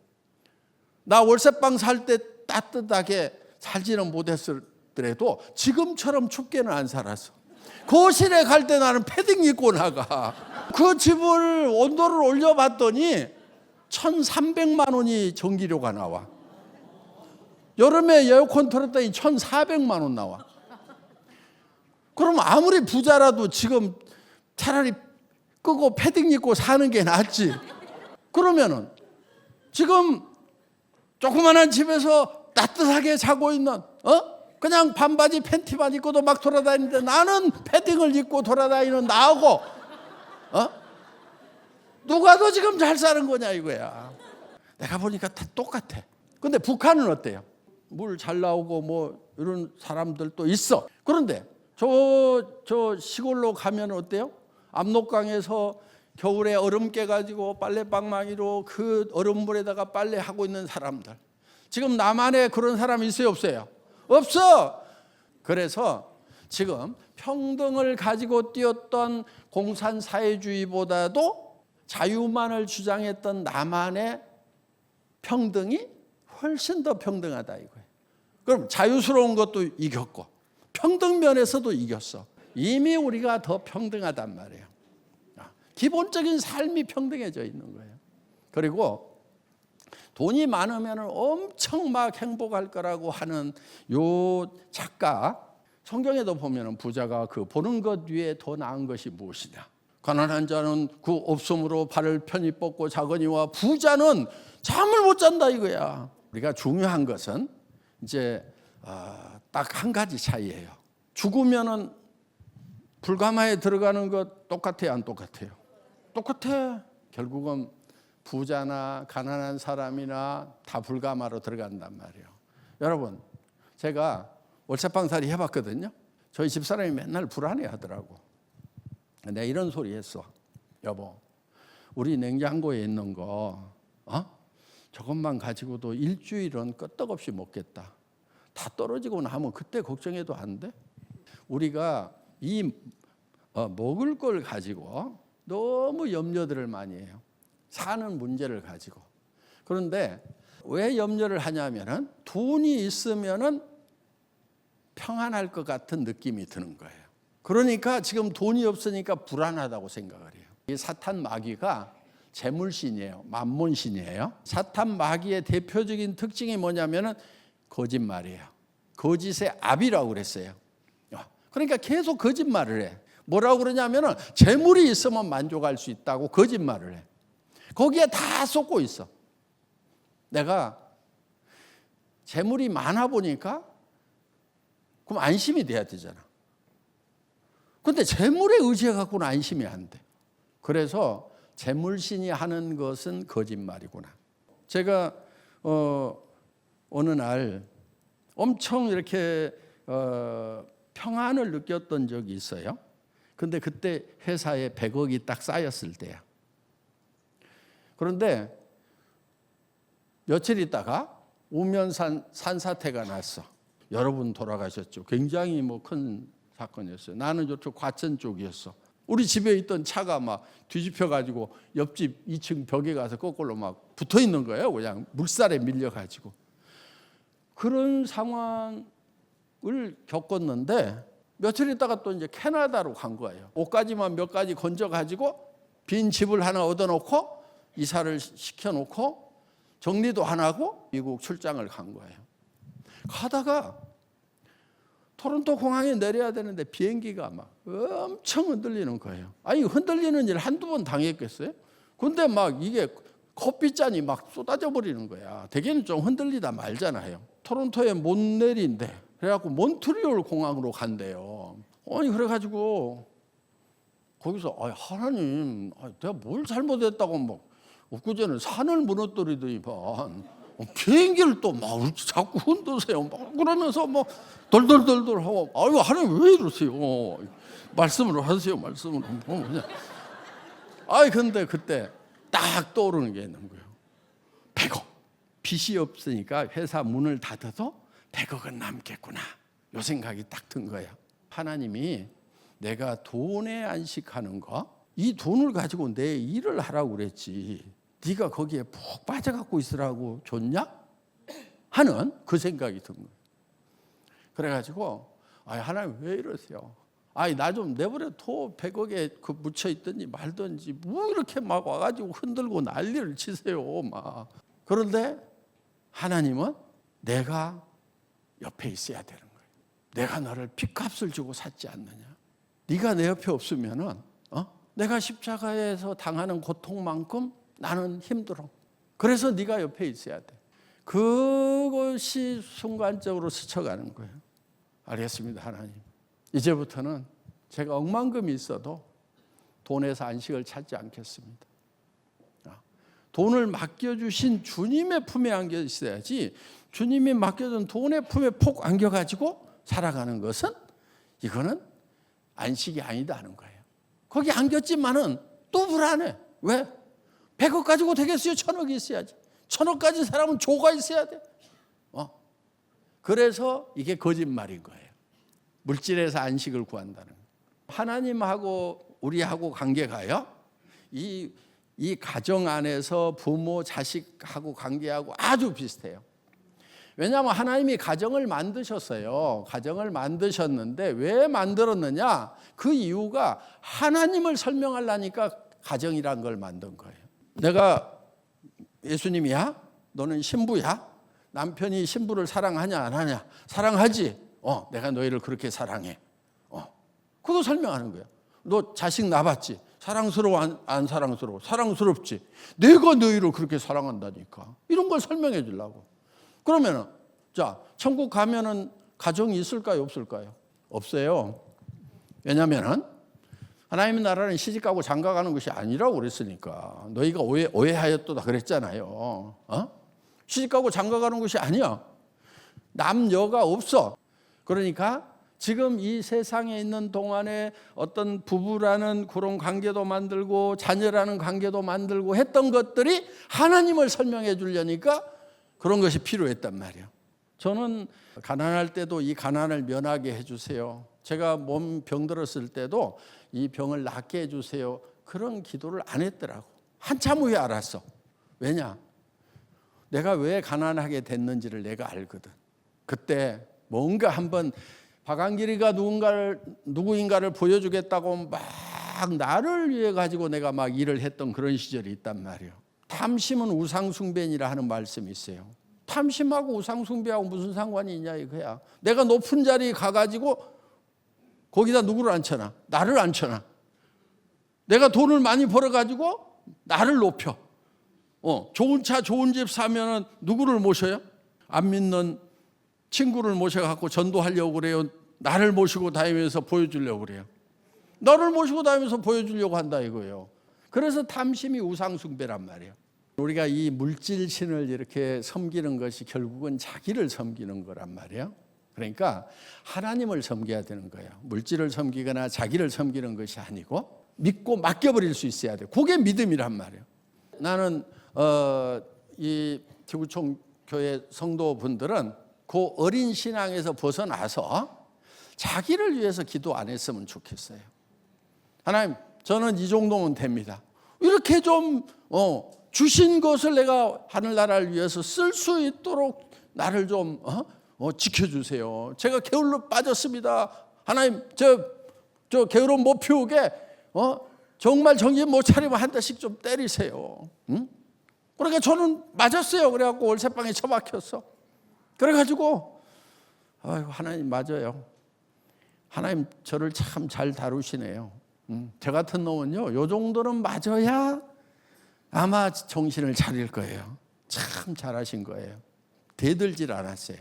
나 월세방 살 때 따뜻하게 살지는 못했더라도 지금처럼 춥게는 안 살았어. 거실에 갈 때 나는 패딩 입고 나가. 그 집을 온도를 올려봤더니 1,300만 원이 전기료가 나와. 여름에 에어컨 틀었더니 1,400만 원 나와. 그럼 아무리 부자라도 지금 차라리 끄고 패딩 입고 사는 게 낫지. 그러면은 지금 조그만한 집에서 따뜻하게 자고 있는 그냥 반바지 팬티만 입고도 막 돌아다니는데 나는 패딩을 입고 돌아다니는 나하고 누가 더 지금 잘 사는 거냐 이거야. 내가 보니까 다 똑같아. 근데 북한은 어때요? 물 잘 나오고 뭐 이런 사람들도 있어. 그런데 저 시골로 가면 어때요? 압록강에서 겨울에 얼음 깨가지고 빨래방망이로 그 얼음물에다가 빨래하고 있는 사람들. 지금 남한에 그런 사람 있어요, 없어요? 없어. 그래서 지금 평등을 가지고 뛰었던 공산사회주의보다도 자유만을 주장했던 남한의 평등이 훨씬 더 평등하다 이거예요. 그럼 자유스러운 것도 이겼고 평등 면에서도 이겼어. 이미 우리가 더 평등하단 말이에요. 기본적인 삶이 평등해져 있는 거예요. 그리고 돈이 많으면 엄청 막 행복할 거라고 하는 요 작가, 성경에도 보면 부자가 그 보는 것 위에 더 나은 것이 무엇이냐. 가난한 자는 그 없음으로 발을 편히 뻗고 자거니와 부자는 잠을 못 잔다 이거야. 우리가 중요한 것은 이제 딱 한 가지 차이예요. 죽으면은 불가마에 들어가는 것 똑같아요, 안 똑같아요? 똑같아. 결국은 부자나 가난한 사람이나 다 불가마로 들어간단 말이에요. 여러분, 제가 월세방살이 해봤거든요. 저희 집사람이 맨날 불안해하더라고. 내가 이런 소리 했어. 여보, 우리 냉장고에 있는 거 저것만 가지고도 일주일은 끄떡없이 먹겠다. 다 떨어지고 나면 그때 걱정해도 안 돼? 우리가 이 먹을 걸 가지고 너무 염려들을 많이 해요. 사는 문제를 가지고. 그런데 왜 염려를 하냐면은 돈이 있으면은 평안할 것 같은 느낌이 드는 거예요. 그러니까 지금 돈이 없으니까 불안하다고 생각을 해요. 이 사탄 마귀가 재물신이에요. 만몬신이에요. 사탄 마귀의 대표적인 특징이 뭐냐면은 거짓말이에요. 거짓의 압이라고 그랬어요. 그러니까 계속 거짓말을 해. 뭐라고 그러냐면은 재물이 있으면 만족할 수 있다고 거짓말을 해. 거기에 다 쏟고 있어. 내가 재물이 많아 보니까 그럼 안심이 돼야 되잖아. 그런데 재물에 의지해 갖고는 안심이 안 돼. 그래서 재물신이 하는 것은 거짓말이구나. 제가 어느 날 엄청 이렇게 평안을 느꼈던 적이 있어요. 근데 그때 회사에 100억이 딱 쌓였을 때야. 그런데 며칠 있다가 우면산 산사태가 났어. 여러분 돌아가셨죠. 굉장히 큰 사건이었어요. 나는 저쪽 과천 쪽이었어. 우리 집에 있던 차가 막 뒤집혀 가지고 옆집 2층 벽에 가서 거꾸로 막 붙어 있는 거예요. 그냥 물살에 밀려 가지고. 그런 상황을 겪었는데 며칠 있다가 또 이제 캐나다로 간 거예요. 옷가지만 몇 가지 건져 가지고 빈 집을 하나 얻어놓고 이사를 시켜놓고 정리도 안 하고 미국 출장을 간 거예요. 가다가 토론토 공항에 내려야 되는데 비행기가 막 엄청 흔들리는 거예요. 아니 흔들리는 일 한두 번 당했겠어요? 근데 막 이게 커피잔이 막 쏟아져 버리는 거야. 대개는 좀 흔들리다 말잖아요. 토론토에 못 내린대. 그래갖고 몬트리올 공항으로 간대요. 아니 그래가지고 거기서 하나님, 내가 뭘 잘못했다고 막 엊그제는 산을 무너뜨리더니만 비행기를 또 막 자꾸 흔드세요. 막 그러면서 막 돌돌돌돌 하고 하나님 왜 이러세요? 말씀으로 하세요. 말씀으로. 근데 그때 딱 떠오르는 게 있는 거예요. 100억. 빚이 없으니까 회사 문을 닫아서 100억은 남겠구나. 요 생각이 딱 든 거예요. 하나님이 내가 돈에 안식하는 거, 이 돈을 가지고 내 일을 하라고 그랬지. 네가 거기에 푹 빠져갖고 있으라고 줬냐? 하는 그 생각이 든 거예요. 그래가지고 하나님 왜 이러세요? 나 좀 내버려 둬. 100억에 그 묻혀 있든지 말든지 뭐 이렇게 막 와가지고 흔들고 난리를 치세요. 막. 그런데 하나님은 내가 옆에 있어야 되는 거예요. 내가 너를 핏값을 주고 샀지 않느냐? 네가 내 옆에 없으면은 내가 십자가에서 당하는 고통만큼 나는 힘들어. 그래서 네가 옆에 있어야 돼. 그것이 순간적으로 스쳐가는 거예요. 알겠습니다, 하나님. 이제부터는 제가 억만금이 있어도 돈에서 안식을 찾지 않겠습니다. 돈을 맡겨주신 주님의 품에 안겨 있어야지 주님이 맡겨준 돈의 품에 폭 안겨가지고 살아가는 것은 이거는 안식이 아니다는 거예요. 거기 안겼지만은 또 불안해. 왜? 100억 가지고 되겠어요? 1000억이 있어야지. 1000억 가진 사람은 조가 있어야 돼. 그래서 이게 거짓말인 거예요. 물질에서 안식을 구한다는 거예요. 하나님하고 우리하고 관계가요. 이 이 가정 안에서 부모, 자식하고 관계하고 아주 비슷해요. 왜냐하면 하나님이 가정을 만드셨어요. 가정을 만드셨는데 왜 만들었느냐? 그 이유가 하나님을 설명하려니까 가정이란 걸 만든 거예요. 내가 예수님이야? 너는 신부야? 남편이 신부를 사랑하냐 안 하냐? 사랑하지? 내가 너희를 그렇게 사랑해. 그거 설명하는 거야. 너 자식 낳았지? 사랑스러워 안 사랑스러워? 사랑스럽지? 내가 너희를 그렇게 사랑한다니까. 이런 걸 설명해 주려고. 그러면은 자, 천국 가면은 가정이 있을까요, 없을까요? 없어요. 왜냐면은 하나님의 나라는 시집가고 장가가는 것이 아니라고 그랬으니까. 너희가 오해하였도다 그랬잖아요. 시집가고 장가가는 것이 아니야. 남녀가 없어. 그러니까 지금 이 세상에 있는 동안에 어떤 부부라는 그런 관계도 만들고 자녀라는 관계도 만들고 했던 것들이 하나님을 설명해 주려니까 그런 것이 필요했단 말이에요. 저는 가난할 때도 이 가난을 면하게 해주세요. 제가 몸 병들었을 때도 이 병을 낫게 해주세요. 그런 기도를 안 했더라고. 한참 후에 알았어. 왜냐? 내가 왜 가난하게 됐는지를 내가 알거든. 그때 뭔가 한번 박한길이가 누구인가를 보여주겠다고 막 나를 위해 가지고 내가 막 일을 했던 그런 시절이 있단 말이에요. 탐심은 우상숭배니라 하는 말씀이 있어요. 탐심하고 우상숭배하고 무슨 상관이 있냐 이거야. 내가 높은 자리에 가가지고 거기다 누구를 앉혀놔? 나를 앉혀놔. 내가 돈을 많이 벌어가지고 나를 높여. 좋은 차 좋은 집 사면은 누구를 모셔요? 안 믿는 친구를 모셔갖고 전도하려고 그래요? 나를 모시고 다니면서 보여주려고 그래요? 너를 모시고 다니면서 보여주려고 한다 이거예요. 그래서 탐심이 우상숭배란 말이에요. 우리가 이 물질신을 이렇게 섬기는 것이 결국은 자기를 섬기는 거란 말이에요. 그러니까 하나님을 섬겨야 되는 거예요. 물질을 섬기거나 자기를 섬기는 것이 아니고 믿고 맡겨버릴 수 있어야 돼요. 그게 믿음이란 말이에요. 나는 이 기구총 교회 성도분들은 그 어린 신앙에서 벗어나서 자기를 위해서 기도 안 했으면 좋겠어요. 하나님, 저는 이 정도면 됩니다. 이렇게 좀 주신 것을 내가 하늘나라를 위해서 쓸 수 있도록 나를 좀 지켜주세요. 제가 게을러 빠졌습니다. 하나님, 저 게으름 못 피우게 정말 정신 못 차리면 한 대씩 좀 때리세요. 응? 그러니까 저는 맞았어요. 그래갖고 월세방에 처박혔어. 그래가지고 하나님 맞아요. 하나님 저를 참 잘 다루시네요. 저 같은 놈은요, 요 정도는 맞아야 아마 정신을 차릴 거예요. 참 잘하신 거예요. 대들질 않았어요.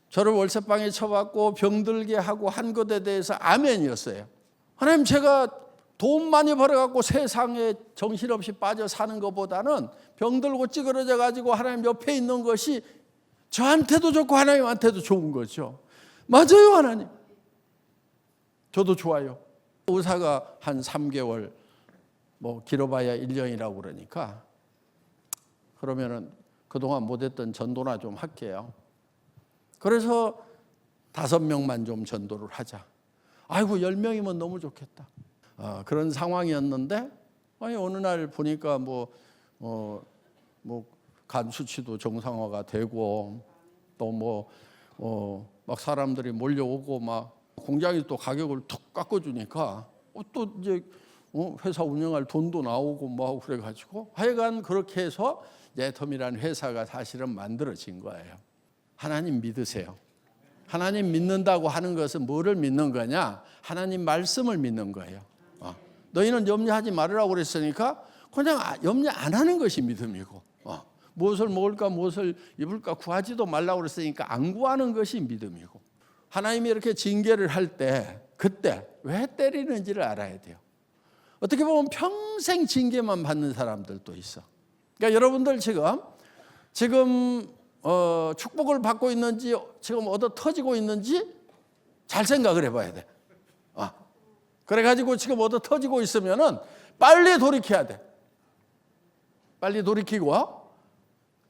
저를 월세방에 쳐박고 병들게 하고 한 것에 대해서 아멘이었어요. 하나님, 제가 돈 많이 벌어갖고 세상에 정신없이 빠져 사는 것보다는 병들고 찌그러져 가지고 하나님 옆에 있는 것이 저한테도 좋고 하나님한테도 좋은 거죠. 맞아요, 하나님. 저도 좋아요. 의사가 한 3개월, 길어봐야 1년이라고 그러니까 그러면은 그동안 못했던 전도나 좀 할게요. 그래서 5명만 좀 전도를 하자. 아이고 10명이면 너무 좋겠다. 그런 상황이었는데 어느 날 보니까 간 수치도 정상화가 되고 또 막 사람들이 몰려오고 막 공장이 또 가격을 툭 깎아주니까 또 이제 회사 운영할 돈도 나오고 뭐 그래가지고 하여간 그렇게 해서 네텀이라는 회사가 사실은 만들어진 거예요. 하나님 믿으세요. 하나님 믿는다고 하는 것은 뭐를 믿는 거냐? 하나님 말씀을 믿는 거예요. 너희는 염려하지 말으라고 그랬으니까 그냥 염려 안 하는 것이 믿음이고 무엇을 먹을까 무엇을 입을까 구하지도 말라고 그랬으니까 안 구하는 것이 믿음이고 하나님이 이렇게 징계를 할 때 그때 왜 때리는지를 알아야 돼요. 어떻게 보면 평생 징계만 받는 사람들도 있어. 그러니까 여러분들 지금 축복을 받고 있는지 지금 얻어 터지고 있는지 잘 생각을 해봐야 돼. 그래가지고 지금 얻어 터지고 있으면은 빨리 돌이켜야 돼. 빨리 돌이키고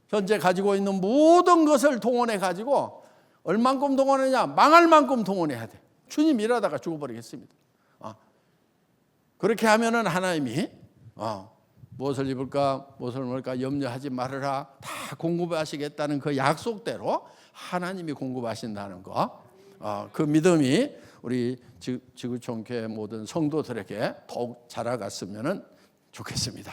현재 가지고 있는 모든 것을 동원해 가지고 얼만큼 동원하냐? 망할 만큼 동원해야 돼. 주님 일하다가 죽어버리겠습니다. 그렇게 하면은 하나님이 무엇을 입을까, 무엇을 먹을까 염려하지 말아라. 다 공급하시겠다는 그 약속대로 하나님이 공급하신다는 거. 그 믿음이 우리 지구촌교회 모든 성도들에게 더욱 자라갔으면 좋겠습니다.